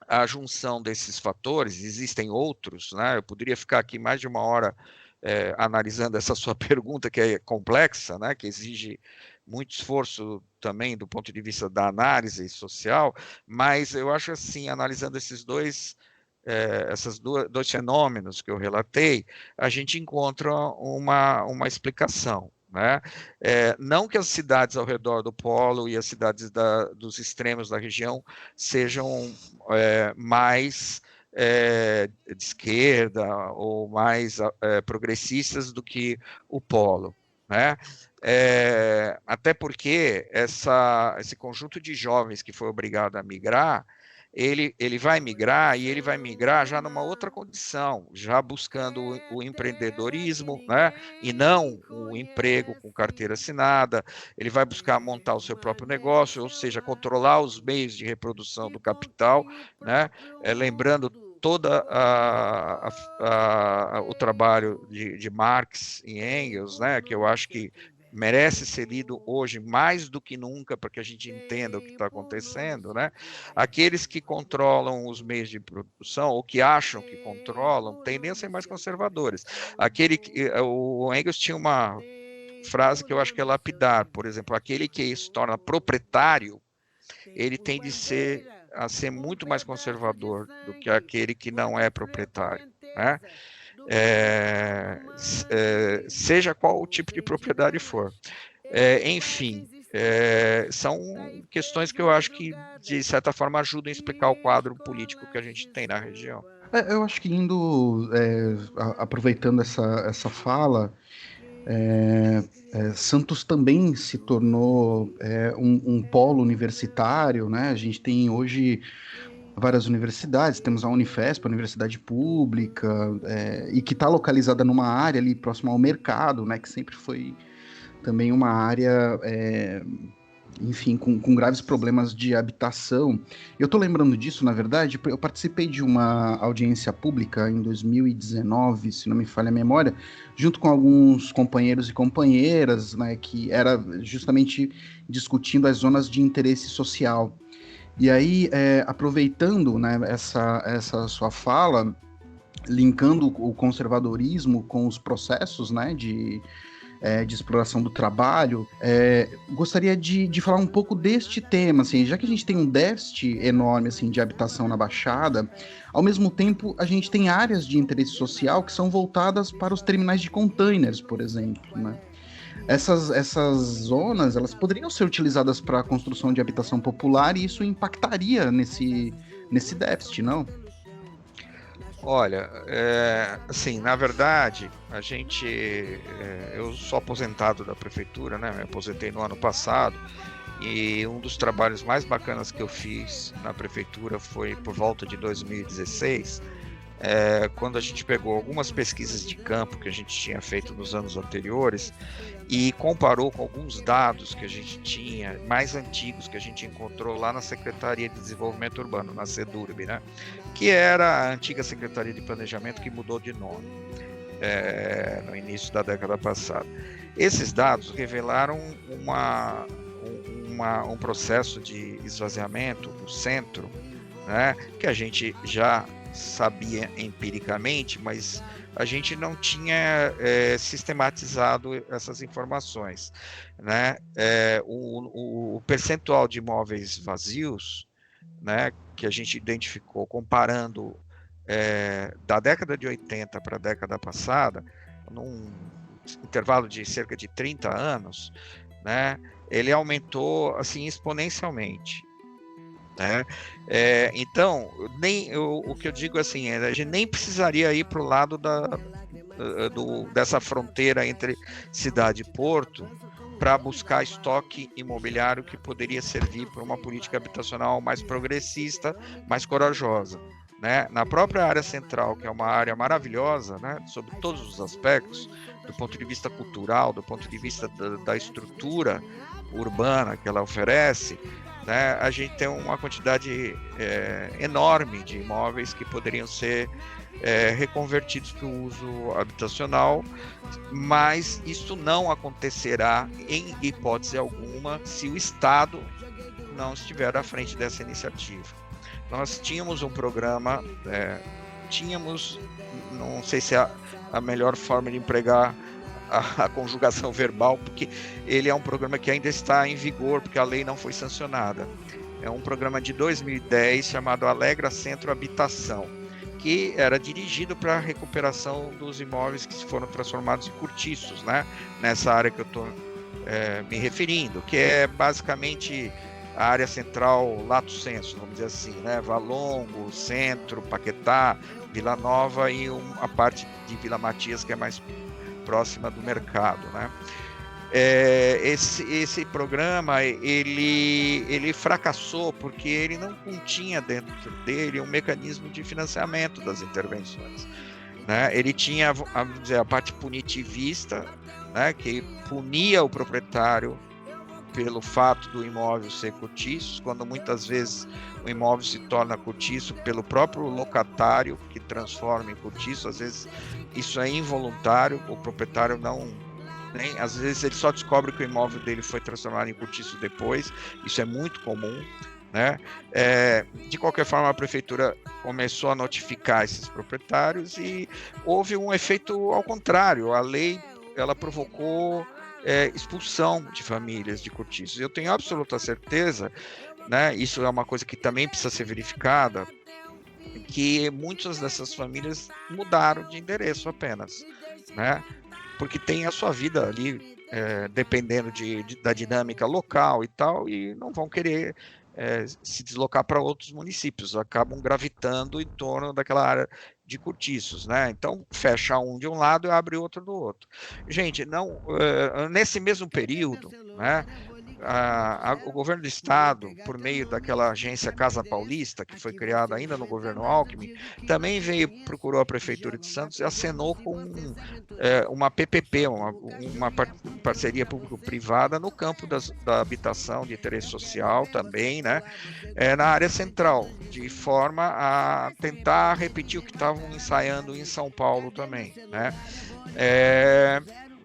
Speaker 9: a junção desses fatores, existem outros, né, eu poderia ficar aqui mais de uma hora analisando essa sua pergunta, que é complexa, né, que exige muito esforço também do ponto de vista da análise social, mas eu acho assim, analisando esses dois fenômenos que eu relatei, a gente encontra uma explicação, né? Não que as cidades ao redor do polo e as cidades dos extremos da região sejam mais de esquerda ou mais progressistas do que o polo, né? Até porque esse conjunto de jovens que foi obrigado a migrar, ele vai migrar e ele vai migrar já numa outra condição, já buscando o empreendedorismo, né? E não o emprego com carteira assinada. Ele vai buscar montar o seu próprio negócio, ou seja, controlar os meios de reprodução do capital, né? Lembrando toda o trabalho de Marx e Engels, né? Que eu acho que merece ser lido hoje mais do que nunca para que a gente entenda o que está acontecendo, né? Aqueles que controlam os meios de produção ou que acham que controlam tendem a ser mais conservadores. O Engels tinha uma frase que eu acho que é lapidar, por exemplo, aquele que se torna proprietário, ele tende a ser muito mais conservador do que aquele que não é proprietário, né? Seja qual o tipo de propriedade for. Enfim, são questões que eu acho que, de certa forma, ajudam a explicar o quadro político que a gente tem na região.
Speaker 4: Eu acho que aproveitando essa fala, Santos também se tornou um polo universitário, né? A gente tem hoje várias universidades, temos a Unifesp, a universidade pública, e que está localizada numa área ali próxima ao mercado, né, que sempre foi também uma área, enfim, com graves problemas de habitação. Eu estou lembrando disso, na verdade, eu participei de uma audiência pública em 2019, se não me falha a memória, junto com alguns companheiros e companheiras, né, que era justamente discutindo as zonas de interesse social. E aí, aproveitando, né, essa sua fala, linkando o conservadorismo com os processos, né, de exploração do trabalho, gostaria de falar um pouco deste tema, assim, já que a gente tem um déficit enorme assim, de habitação na Baixada, ao mesmo tempo a gente tem áreas de interesse social que são voltadas para os terminais de containers, por exemplo, né? Essas zonas, elas poderiam ser utilizadas para a construção de habitação popular e isso impactaria nesse déficit, não?
Speaker 9: Olha, assim, na verdade, eu sou aposentado da prefeitura, né? Me aposentei no ano passado e um dos trabalhos mais bacanas que eu fiz na prefeitura foi por volta de 2016, quando a gente pegou algumas pesquisas de campo que a gente tinha feito nos anos anteriores e comparou com alguns dados que a gente tinha, mais antigos, que a gente encontrou lá na Secretaria de Desenvolvimento Urbano, na SEDURB, né? Que era a antiga Secretaria de Planejamento que mudou de nome no início da década passada. Esses dados revelaram um processo de esvaziamento do centro, né? Que a gente já sabia empiricamente, mas a gente não tinha sistematizado essas informações, né? O percentual de imóveis vazios, né, que a gente identificou comparando da década de 80 para a década passada, num intervalo de cerca de 30 anos, né, ele aumentou assim exponencialmente. né? Então, o que eu digo assim, a gente nem precisaria ir para o lado dessa fronteira entre cidade e porto para buscar estoque imobiliário que poderia servir para uma política habitacional mais progressista, mais corajosa, né? Na própria área central, que é uma área maravilhosa, né, sobre todos os aspectos, do ponto de vista cultural, do ponto de vista da estrutura urbana que ela oferece, né, a gente tem uma quantidade enorme de imóveis que poderiam ser reconvertidos para o uso habitacional, mas isso não acontecerá em hipótese alguma se o Estado não estiver à frente dessa iniciativa. Nós tínhamos um programa, não sei se é a melhor forma de empregar a conjugação verbal, porque ele é um programa que ainda está em vigor, porque a lei não foi sancionada. É um programa de 2010 chamado Alegra Centro Habitação, que era dirigido para a recuperação dos imóveis que foram transformados em cortiços, né? Nessa área que eu estou me referindo, que é basicamente a área central lato sensu, vamos dizer assim, né? Valongo, Centro, Paquetá, Vila Nova e a parte de Vila Matias, que é mais próxima do mercado, né? Esse programa ele fracassou porque ele não continha dentro dele um mecanismo de financiamento das intervenções, né? Ele tinha, vamos dizer, a parte punitivista, né, que punia o proprietário pelo fato do imóvel ser cortiço, quando muitas vezes o imóvel se torna cortiço pelo próprio locatário que transforma em cortiço. Às vezes isso é involuntário, o proprietário às vezes ele só descobre que o imóvel dele foi transformado em cortiço depois. Isso é muito comum, né? De qualquer forma, a prefeitura começou a notificar esses proprietários e houve um efeito ao contrário. A lei ela provocou expulsão de famílias de cortiços. Eu tenho absoluta certeza, né? Isso é uma coisa que também precisa ser verificada, que muitas dessas famílias mudaram de endereço apenas, né? Porque tem a sua vida ali, dependendo da dinâmica local e tal, e não vão querer se deslocar para outros municípios, acabam gravitando em torno daquela área de cortiços, né? Então fecha um de um lado e abre outro do outro. Gente, nesse mesmo período, né? O governo do estado, por meio daquela agência Casa Paulista, que foi criada ainda no governo Alckmin, também procurou a prefeitura de Santos e acenou com uma PPP, uma parceria público-privada no campo da habitação de interesse social também, né, na área central, de forma a tentar repetir o que estavam ensaiando em São Paulo também, né.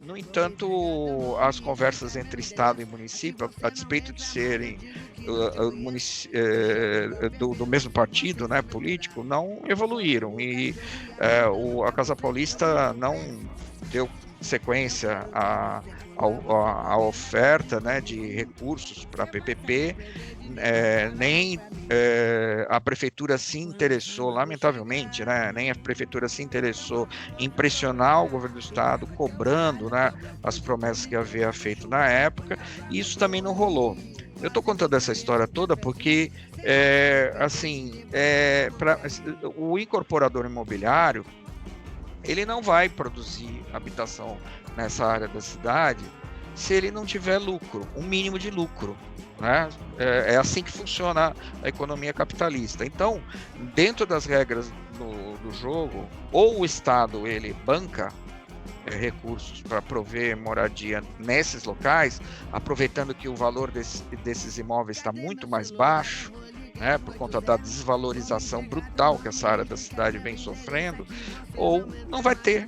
Speaker 9: No entanto, as conversas entre Estado e município, a despeito de serem do mesmo partido, né, político, não evoluíram. E a Casa Paulista não deu sequência à oferta, né, de recursos para a PPP, nem a prefeitura se interessou, lamentavelmente, né, nem a prefeitura se interessou em pressionar o governo do estado, cobrando, né, as promessas que havia feito na época, e isso também não rolou. Eu estou contando essa história toda porque, o incorporador imobiliário, ele não vai produzir habitação nessa área da cidade se ele não tiver lucro, um mínimo de lucro, né? É assim que funciona a economia capitalista. Então, dentro das regras do jogo, ou o Estado ele banca recursos para prover moradia nesses locais, aproveitando que o valor desses imóveis está muito mais baixo, né, por conta da desvalorização brutal que essa área da cidade vem sofrendo, ou não vai ter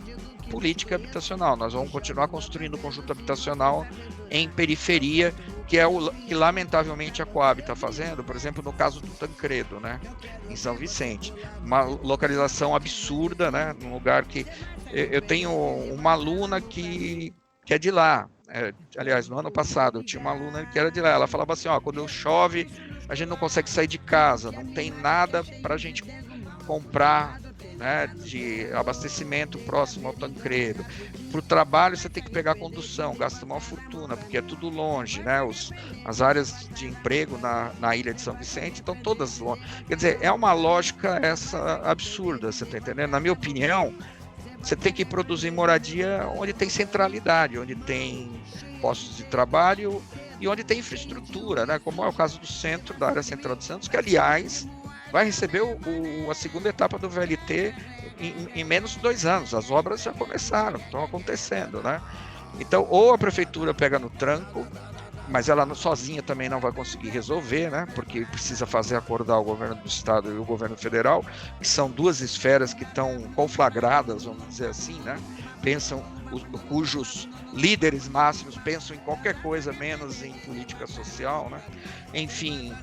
Speaker 9: política habitacional. Nós vamos continuar construindo conjunto habitacional em periferia, que é o que lamentavelmente a Coab está fazendo, por exemplo, no caso do Tancredo, né, em São Vicente. Uma localização absurda, né, num lugar que eu tenho uma aluna que é de lá. Aliás, no ano passado eu tinha uma aluna que era de lá. Ela falava assim, quando chove a gente não consegue sair de casa, não tem nada para a gente comprar né, de abastecimento próximo ao Tancredo. Para o trabalho você tem que pegar condução, gasta uma fortuna, porque é tudo longe, né? As áreas de emprego na ilha de São Vicente estão todas longe. Quer dizer, é uma lógica essa absurda, você está entendendo? Na minha opinião, você tem que produzir moradia onde tem centralidade, onde tem postos de trabalho e onde tem infraestrutura, né? Como é o caso do centro, da área central de Santos, que, aliás, vai receber a segunda etapa do VLT em menos de 2 anos. As obras já começaram, estão acontecendo, né? Então, ou a prefeitura pega no tranco, mas ela sozinha também não vai conseguir resolver, né? Porque precisa fazer acordar o governo do estado e o governo federal, que são 2 esferas que estão conflagradas, vamos dizer assim, né? Cujos líderes máximos pensam em qualquer coisa menos em política social, né? Enfim,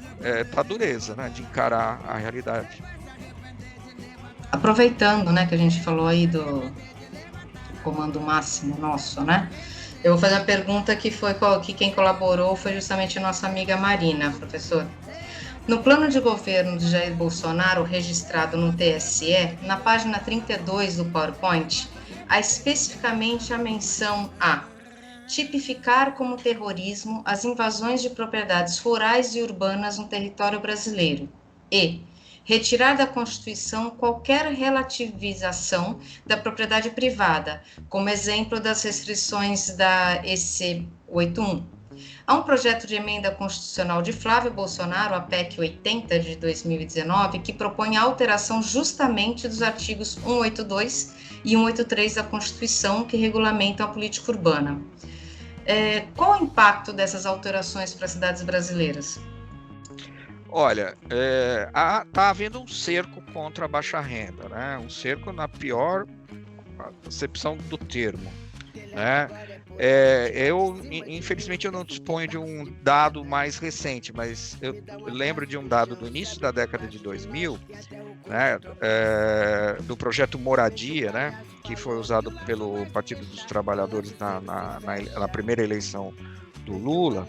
Speaker 9: tá dureza, né, de encarar a realidade.
Speaker 3: Aproveitando, né, que a gente falou aí do comando máximo nosso, né? Eu vou fazer uma pergunta que quem colaborou foi justamente a nossa amiga Marina, professor. No plano de governo de Jair Bolsonaro, registrado no TSE, na página 32 do PowerPoint, há especificamente a menção a tipificar como terrorismo as invasões de propriedades rurais e urbanas no território brasileiro e retirar da Constituição qualquer relativização da propriedade privada, como exemplo das restrições da EC 81. Há um projeto de emenda constitucional de Flávio Bolsonaro, a PEC 80 de 2019, que propõe a alteração justamente dos artigos 182 e 183 da Constituição, que regulamentam a política urbana. Qual o impacto dessas alterações para as cidades brasileiras?
Speaker 9: Olha, está havendo um cerco contra a baixa renda, né? Um cerco na pior acepção do termo, né? Infelizmente, eu não disponho de um dado mais recente, mas eu lembro de um dado do início da década de 2000, né? Do projeto Moradia, né? Que foi usado pelo Partido dos Trabalhadores na primeira eleição do Lula,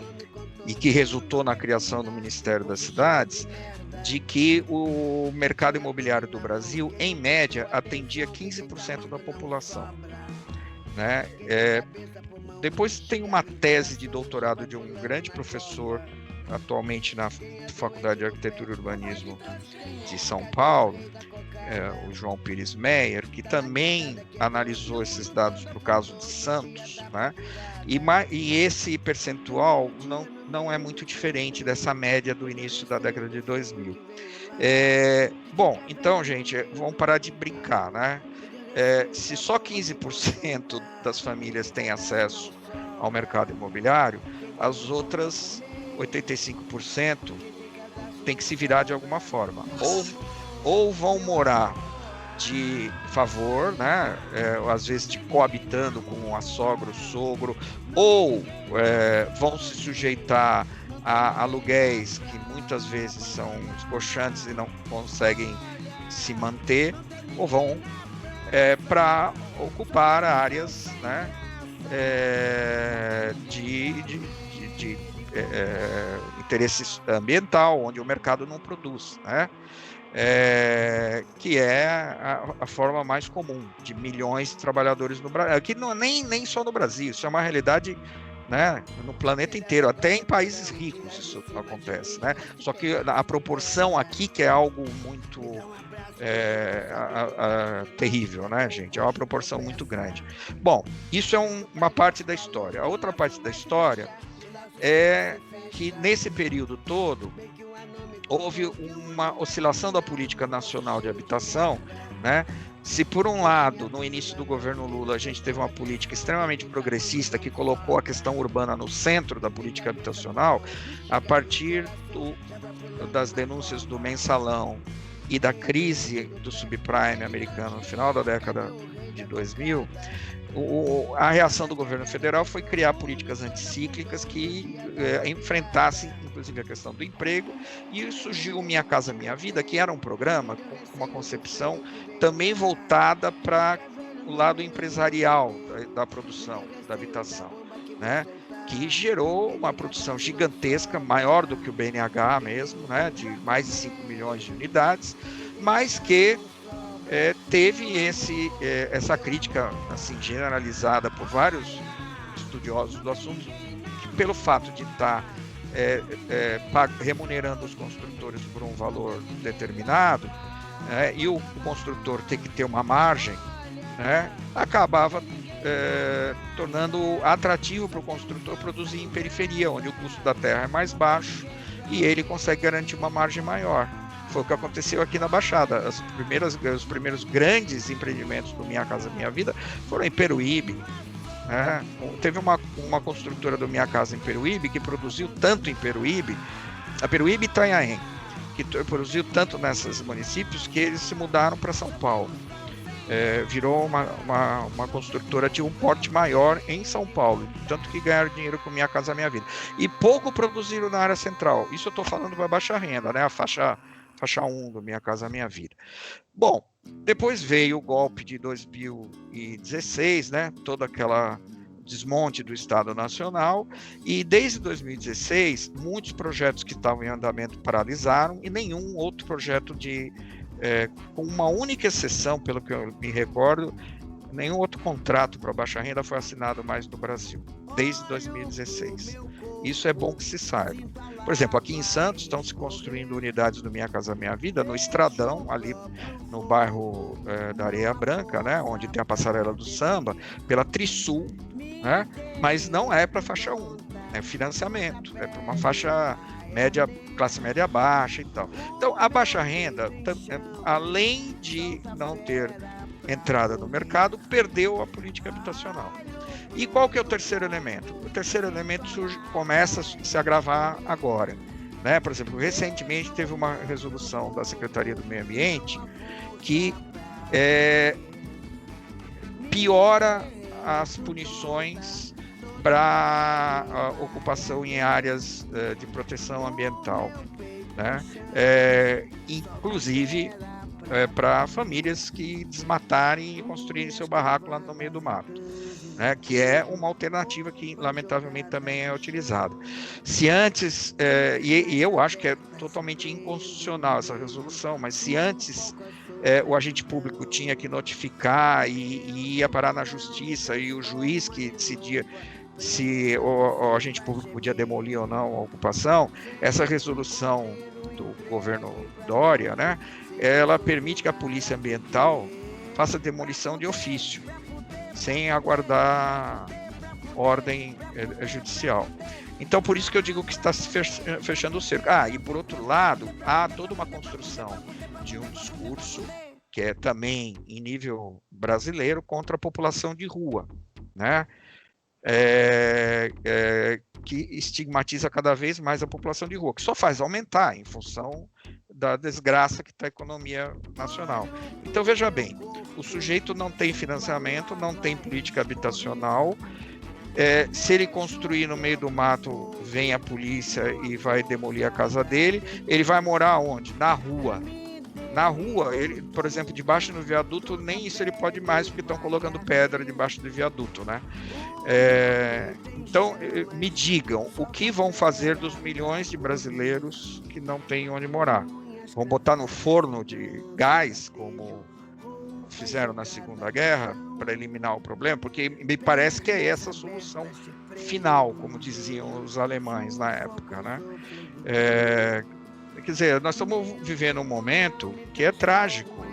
Speaker 9: e que resultou na criação do Ministério das Cidades, de que o mercado imobiliário do Brasil, em média, atendia 15% da população, né? Depois tem uma tese de doutorado de um grande professor, atualmente na Faculdade de Arquitetura e Urbanismo de São Paulo, o João Pires Meyer, que também analisou esses dados para o caso de Santos, né? E esse percentual não é muito diferente dessa média do início da década de 2000. Bom, então, gente, vamos parar de brincar, né? Se só 15% das famílias têm acesso ao mercado imobiliário, as outras 85% têm que se virar de alguma forma. Ou vão morar de favor, né? Às vezes coabitando com a sogra, o sogro, ou vão se sujeitar a aluguéis que muitas vezes são escoxantes e não conseguem se manter, ou vão para ocupar áreas, né, de interesse ambiental, onde o mercado não produz, né? Que é a forma mais comum de milhões de trabalhadores no Brasil. Aqui nem só no Brasil, isso é uma realidade, né, no planeta inteiro, até em países ricos isso acontece, né? Só que a proporção aqui, que é algo muito terrível, né, gente? É uma proporção muito grande. Bom, isso é uma parte da história. A outra parte da história é que nesse período todo houve uma oscilação da política nacional de habitação, né? Se por um lado, no início do governo Lula, a gente teve uma política extremamente progressista que colocou a questão urbana no centro da política habitacional, a partir das denúncias do Mensalão e da crise do subprime americano no final da década de 2000, a reação do governo federal foi criar políticas anticíclicas que enfrentassem, inclusive, a questão do emprego, e surgiu Minha Casa Minha Vida, que era um programa com uma concepção também voltada para o lado empresarial da produção, da habitação, né? Que gerou uma produção gigantesca, maior do que o BNH mesmo, né? De mais de 5 milhões de unidades, mas que teve essa crítica assim, generalizada por vários estudiosos do assunto, que pelo fato de estar remunerando os construtores por um valor determinado, e o construtor ter que ter uma margem, acabava tornando atrativo para o construtor produzir em periferia, onde o custo da terra é mais baixo e ele consegue garantir uma margem maior. Foi o que aconteceu aqui na Baixada. Os primeiros grandes empreendimentos do Minha Casa Minha Vida foram em Peruíbe. Teve uma construtora do Minha Casa em Peruíbe que produziu tanto em Peruíbe, a Peruíbe e Itanhaém, que produziu tanto nesses municípios que eles se mudaram para São Paulo. Virou uma construtora de um porte maior em São Paulo, tanto que ganharam dinheiro com Minha Casa Minha Vida. E pouco produziram na área central. Isso eu estou falando para baixa renda, a faixa 1 do Minha Casa Minha Vida. Bom, depois veio o golpe de 2016, todo aquele desmonte do Estado Nacional, e desde 2016, muitos projetos que estavam em andamento paralisaram, e nenhum outro projeto com uma única exceção, pelo que eu me recordo, nenhum outro contrato para baixa renda foi assinado mais no Brasil, desde 2016. Isso é bom que se saiba. Por exemplo, aqui em Santos estão se construindo unidades do Minha Casa Minha Vida, no Estradão, ali no bairro da Areia Branca, onde tem a passarela do samba, pela Trisul, mas não é para faixa 1, é financiamento, é para uma faixa média, classe média baixa e tal. Então, a baixa renda, além de não ter entrada no mercado, perdeu a política habitacional. E qual que é o terceiro elemento? O terceiro elemento começa a se agravar agora. Por exemplo, recentemente teve uma resolução da Secretaria do Meio Ambiente que piora as punições para ocupação em áreas de proteção ambiental, inclusive para famílias que desmatarem e construírem seu barraco lá no meio do mato, que é uma alternativa que lamentavelmente também é utilizada. Se antes, e eu acho que é totalmente inconstitucional essa resolução, mas se antes o agente público tinha que notificar e ia parar na justiça, e o juiz que decidia se o agente público podia demolir ou não a ocupação, essa resolução do governo Dória, ela permite que a polícia ambiental faça demolição de ofício, sem aguardar ordem judicial. Então, por isso que eu digo que está se fechando o cerco. E por outro lado, há toda uma construção de um discurso que é também em nível brasileiro contra a população de rua, que estigmatiza cada vez mais a população de rua, que só faz aumentar em função da desgraça que está a economia nacional. Então, veja bem, o sujeito não tem financiamento, não tem política habitacional, se ele construir no meio do mato, vem a polícia e vai demolir a casa dele, ele vai morar onde? Na rua. Na rua, ele, por exemplo, debaixo do viaduto, nem isso ele pode mais, porque estão colocando pedra debaixo do viaduto, Então, me digam, o que vão fazer dos milhões de brasileiros que não têm onde morar? Vão botar no forno de gás, como fizeram na Segunda Guerra, para eliminar o problema? Porque me parece que é essa a solução final, como diziam os alemães na época, Quer dizer, nós estamos vivendo um momento que é trágico.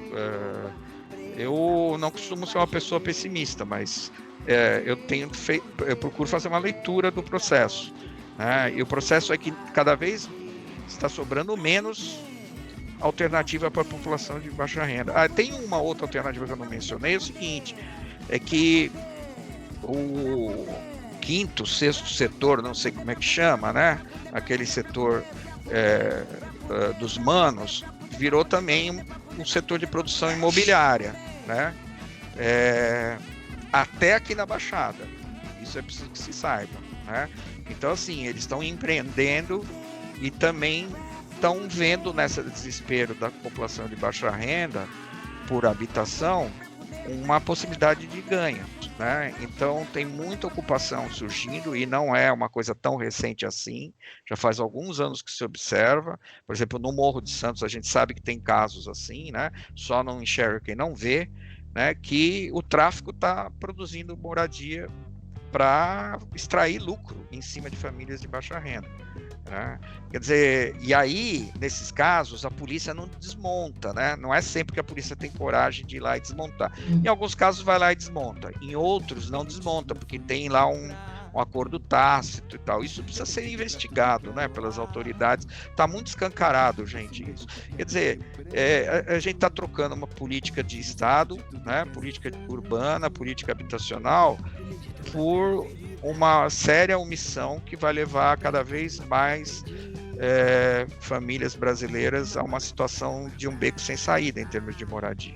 Speaker 9: Eu não costumo ser uma pessoa pessimista, mas eu procuro fazer uma leitura do processo. E o processo é que cada vez está sobrando menos alternativa para a população de baixa renda. Tem uma outra alternativa que eu não mencionei, é o seguinte, é que o quinto, sexto setor, não sei como é que chama, aquele setor dos manos, virou também um setor de produção imobiliária, até aqui na Baixada. Isso é preciso que se saiba, Então, assim, eles estão empreendendo e também estão vendo nesse desespero da população de baixa renda por habitação, uma possibilidade de ganho, né? Então tem muita ocupação surgindo e não é uma coisa tão recente assim, já faz alguns anos que se observa. Por exemplo, no Morro de Santos a gente sabe que tem casos assim, né? Só não enxerga quem não vê, né? Que o tráfico está produzindo moradia para extrair lucro em cima de famílias de baixa renda, né? Quer dizer, e aí, nesses casos, a polícia não desmonta, né? Não é sempre que a polícia tem coragem de ir lá e desmontar. Em alguns casos vai lá e desmonta, em outros não desmonta, porque tem lá um acordo tácito e tal. Isso precisa ser investigado, né, pelas autoridades. Está muito escancarado, gente, isso. Quer dizer, a gente está trocando uma política de Estado, né, política urbana, política habitacional, por uma séria omissão que vai levar cada vez mais famílias brasileiras a uma situação de um beco sem saída em termos de moradia.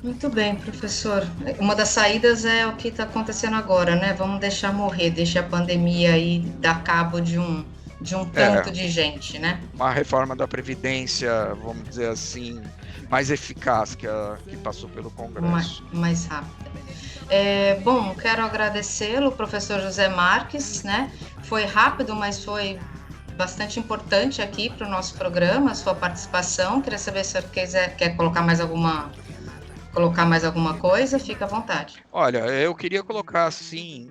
Speaker 3: Muito bem, professor. Uma das saídas é o que está acontecendo agora, né? Vamos deixar morrer, deixar a pandemia aí dar cabo de um tanto de gente, né?
Speaker 9: Uma reforma da Previdência, vamos dizer assim, mais eficaz que passou pelo Congresso.
Speaker 3: Mais rápida. Bom, quero agradecê-lo, professor José Marques, né? Foi rápido, mas foi bastante importante aqui para o nosso programa, a sua participação. Queria saber se o senhor quer colocar mais alguma coisa, fica à vontade.
Speaker 9: Olha, eu queria colocar assim,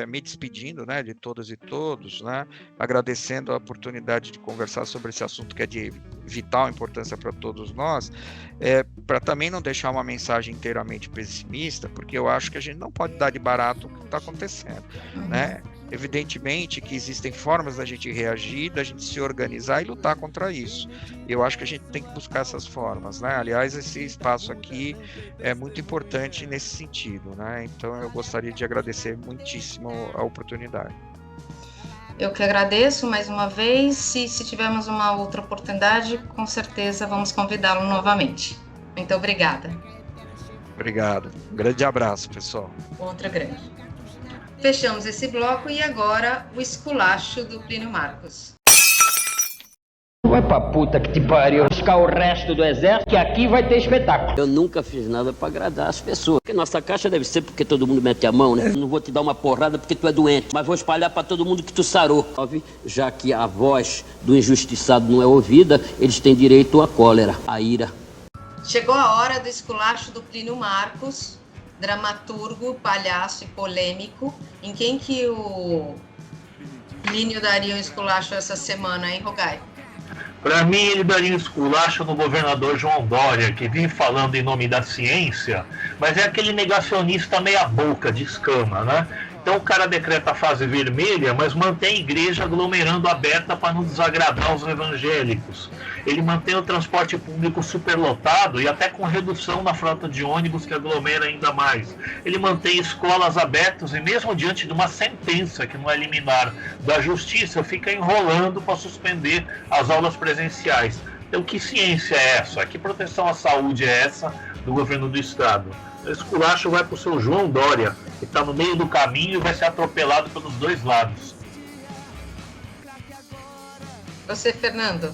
Speaker 9: me despedindo, né, de todas e todos, né, agradecendo a oportunidade de conversar sobre esse assunto que é de vital importância para todos nós, para também não deixar uma mensagem inteiramente pessimista, porque eu acho que a gente não pode dar de barato o que está acontecendo, né? Evidentemente que existem formas da gente reagir, da gente se organizar e lutar contra isso. Eu acho que a gente tem que buscar essas formas, né? Aliás, esse espaço aqui é muito importante nesse sentido, né? Então eu gostaria de agradecer muitíssimo a oportunidade.
Speaker 3: Eu que agradeço mais uma vez. Se tivermos uma outra oportunidade, com certeza vamos convidá-lo novamente. Muito obrigada.
Speaker 9: Obrigado. Um grande abraço, pessoal.
Speaker 3: Outra grande. Fechamos esse bloco e agora o esculacho do Plínio Marcos.
Speaker 10: Vai pra puta que te pariu, buscar o resto do exército, que aqui vai ter espetáculo.
Speaker 11: Eu nunca fiz nada pra agradar as pessoas. Porque nossa caixa deve ser porque todo mundo mete a mão, né? Não vou te dar uma porrada porque tu é doente, mas vou espalhar pra todo mundo que tu sarou. Já que a voz do injustiçado não é ouvida, eles têm direito à cólera, à ira.
Speaker 3: Chegou a hora do esculacho do Plínio Marcos, dramaturgo, palhaço e polêmico. Em quem que o Plínio daria um esculacho essa semana, hein, Rogai?
Speaker 5: Para mim, ele daria um esculacho no governador João Dória, que vive falando em nome da ciência, mas é aquele negacionista meia boca, de escama, né? Então o cara decreta a fase vermelha, mas mantém a igreja aglomerando aberta para não desagradar os evangélicos. Ele mantém o transporte público superlotado e até com redução na frota de ônibus que aglomera ainda mais. Ele mantém escolas abertas e mesmo diante de uma sentença que não é liminar da justiça, fica enrolando para suspender as aulas presenciais. Então que ciência é essa? Que proteção à saúde é essa do governo do estado? O esculacho vai para o seu João Dória, que está no meio do caminho e vai ser atropelado pelos dois lados.
Speaker 3: Você, Fernando?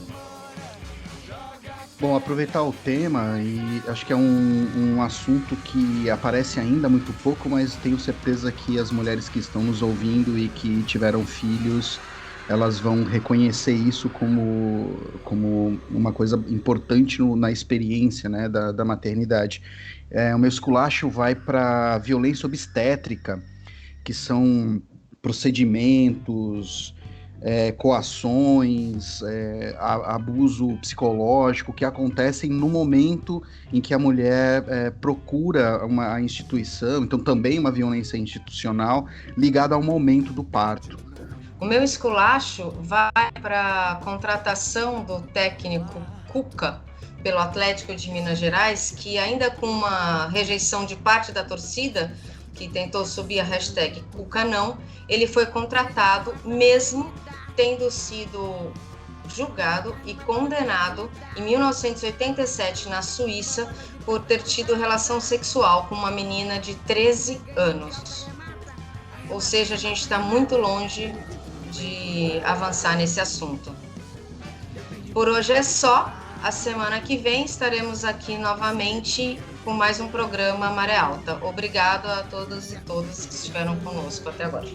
Speaker 4: Bom, aproveitar o tema, e acho que é um assunto que aparece ainda muito pouco, mas tenho certeza que as mulheres que estão nos ouvindo e que tiveram filhos, elas vão reconhecer isso como uma coisa importante na experiência, né, da maternidade. O meu esculacho vai para violência obstétrica, que são procedimentos, coações, abuso psicológico que acontecem no momento em que a mulher procura uma instituição, então também uma violência institucional ligada ao momento do parto.
Speaker 3: O meu esculacho vai para a contratação do técnico Cuca pelo Atlético de Minas Gerais, que ainda com uma rejeição de parte da torcida, que tentou subir a hashtag Cuca não, ele foi contratado mesmo tendo sido julgado e condenado em 1987 na Suíça por ter tido relação sexual com uma menina de 13 anos. Ou seja, a gente está muito longe de avançar nesse assunto. Por hoje é só. A semana que vem estaremos aqui novamente com mais um programa Maré Alta. Obrigado a todas e todos que estiveram conosco até agora.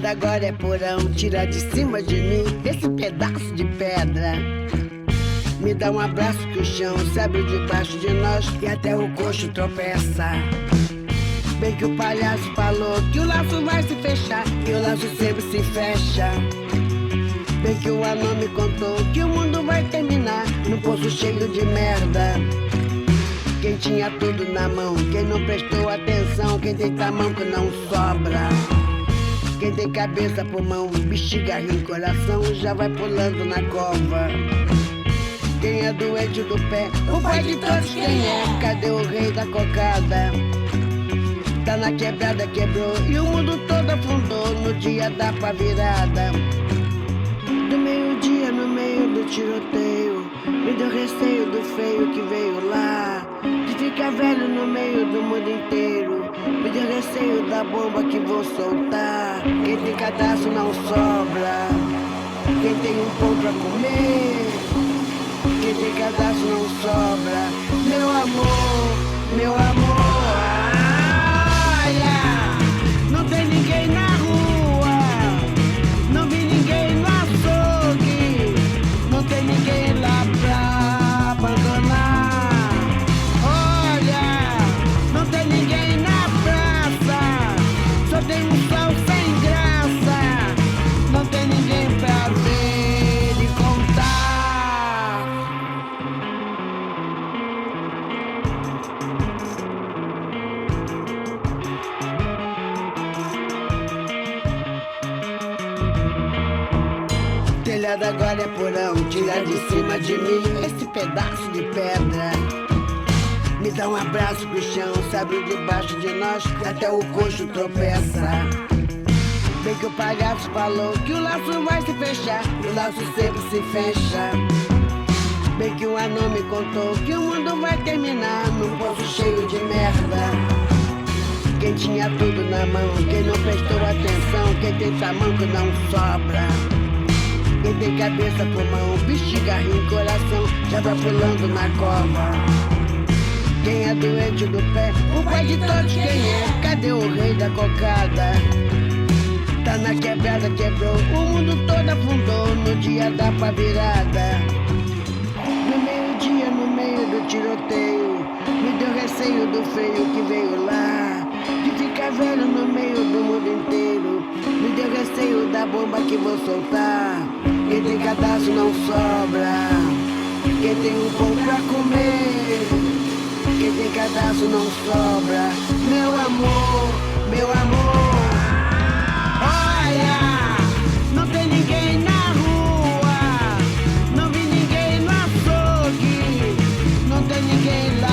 Speaker 2: Agora é porão, tira de cima de mim esse pedaço de pedra. Me dá um abraço que o chão se abre debaixo de nós e até o coxo tropeça. Bem que o palhaço falou que o laço vai se fechar e o laço sempre se fecha. Bem que o anão me contou que o mundo vai terminar num poço cheio de merda. Quem tinha tudo na mão, quem não prestou atenção, quem tem tamanco não sobra. Quem tem cabeça, pulmão, bexiga, rim, coração, já vai pulando na cova. Quem é doente do pé, o pai de todos quem é? Cadê o rei da cocada? Tá na quebrada, quebrou e o mundo todo afundou no dia da pá virada. Do meio-dia no meio do tiroteio, me deu receio do feio que veio lá. De ficar velho no meio do mundo inteiro, me deu receio da bomba que vou soltar. Quem tem cadastro não sobra, quem tem um pão pra comer. Quem tem cadastro não sobra, meu amor, meu amor. Olha, não tem ninguém na rua, não vi ninguém no açougue, não tem ninguém lá pra abandonar. Olha, não tem ninguém na praça, só tem um sol sem graça, não tem ninguém pra ver e contar. Telhado agora é porão, tira de cima de mim esse pedaço de pedra. Me dá um abraço pro chão, se abre debaixo de nós, até o coxo tropeça. Bem que o palhaço falou que o laço vai se fechar, e o laço sempre se fecha. Bem que o anão me contou que o mundo vai terminar num poço cheio de merda. Quem tinha tudo na mão, quem não prestou atenção, quem tem tamanco não sobra. Quem tem cabeça, pulmão, bexiga, rim, coração, já vai pulando na cova. Quem é doente do pé, o pai de todos quem é? Cadê o rei da cocada? Tá na quebrada, quebrou, o mundo todo afundou no dia da pá virada. No meio-dia, no meio do tiroteio, me deu receio do feio que veio lá. De ficar velho no meio do mundo inteiro, me deu receio da bomba que vou soltar. Quem tem cadastro não sobra, quem tem um pão pra comer. Quem tem cadastro não sobra, meu amor, meu amor. Olha, não tem ninguém na rua, não vi ninguém no açougue, não tem ninguém lá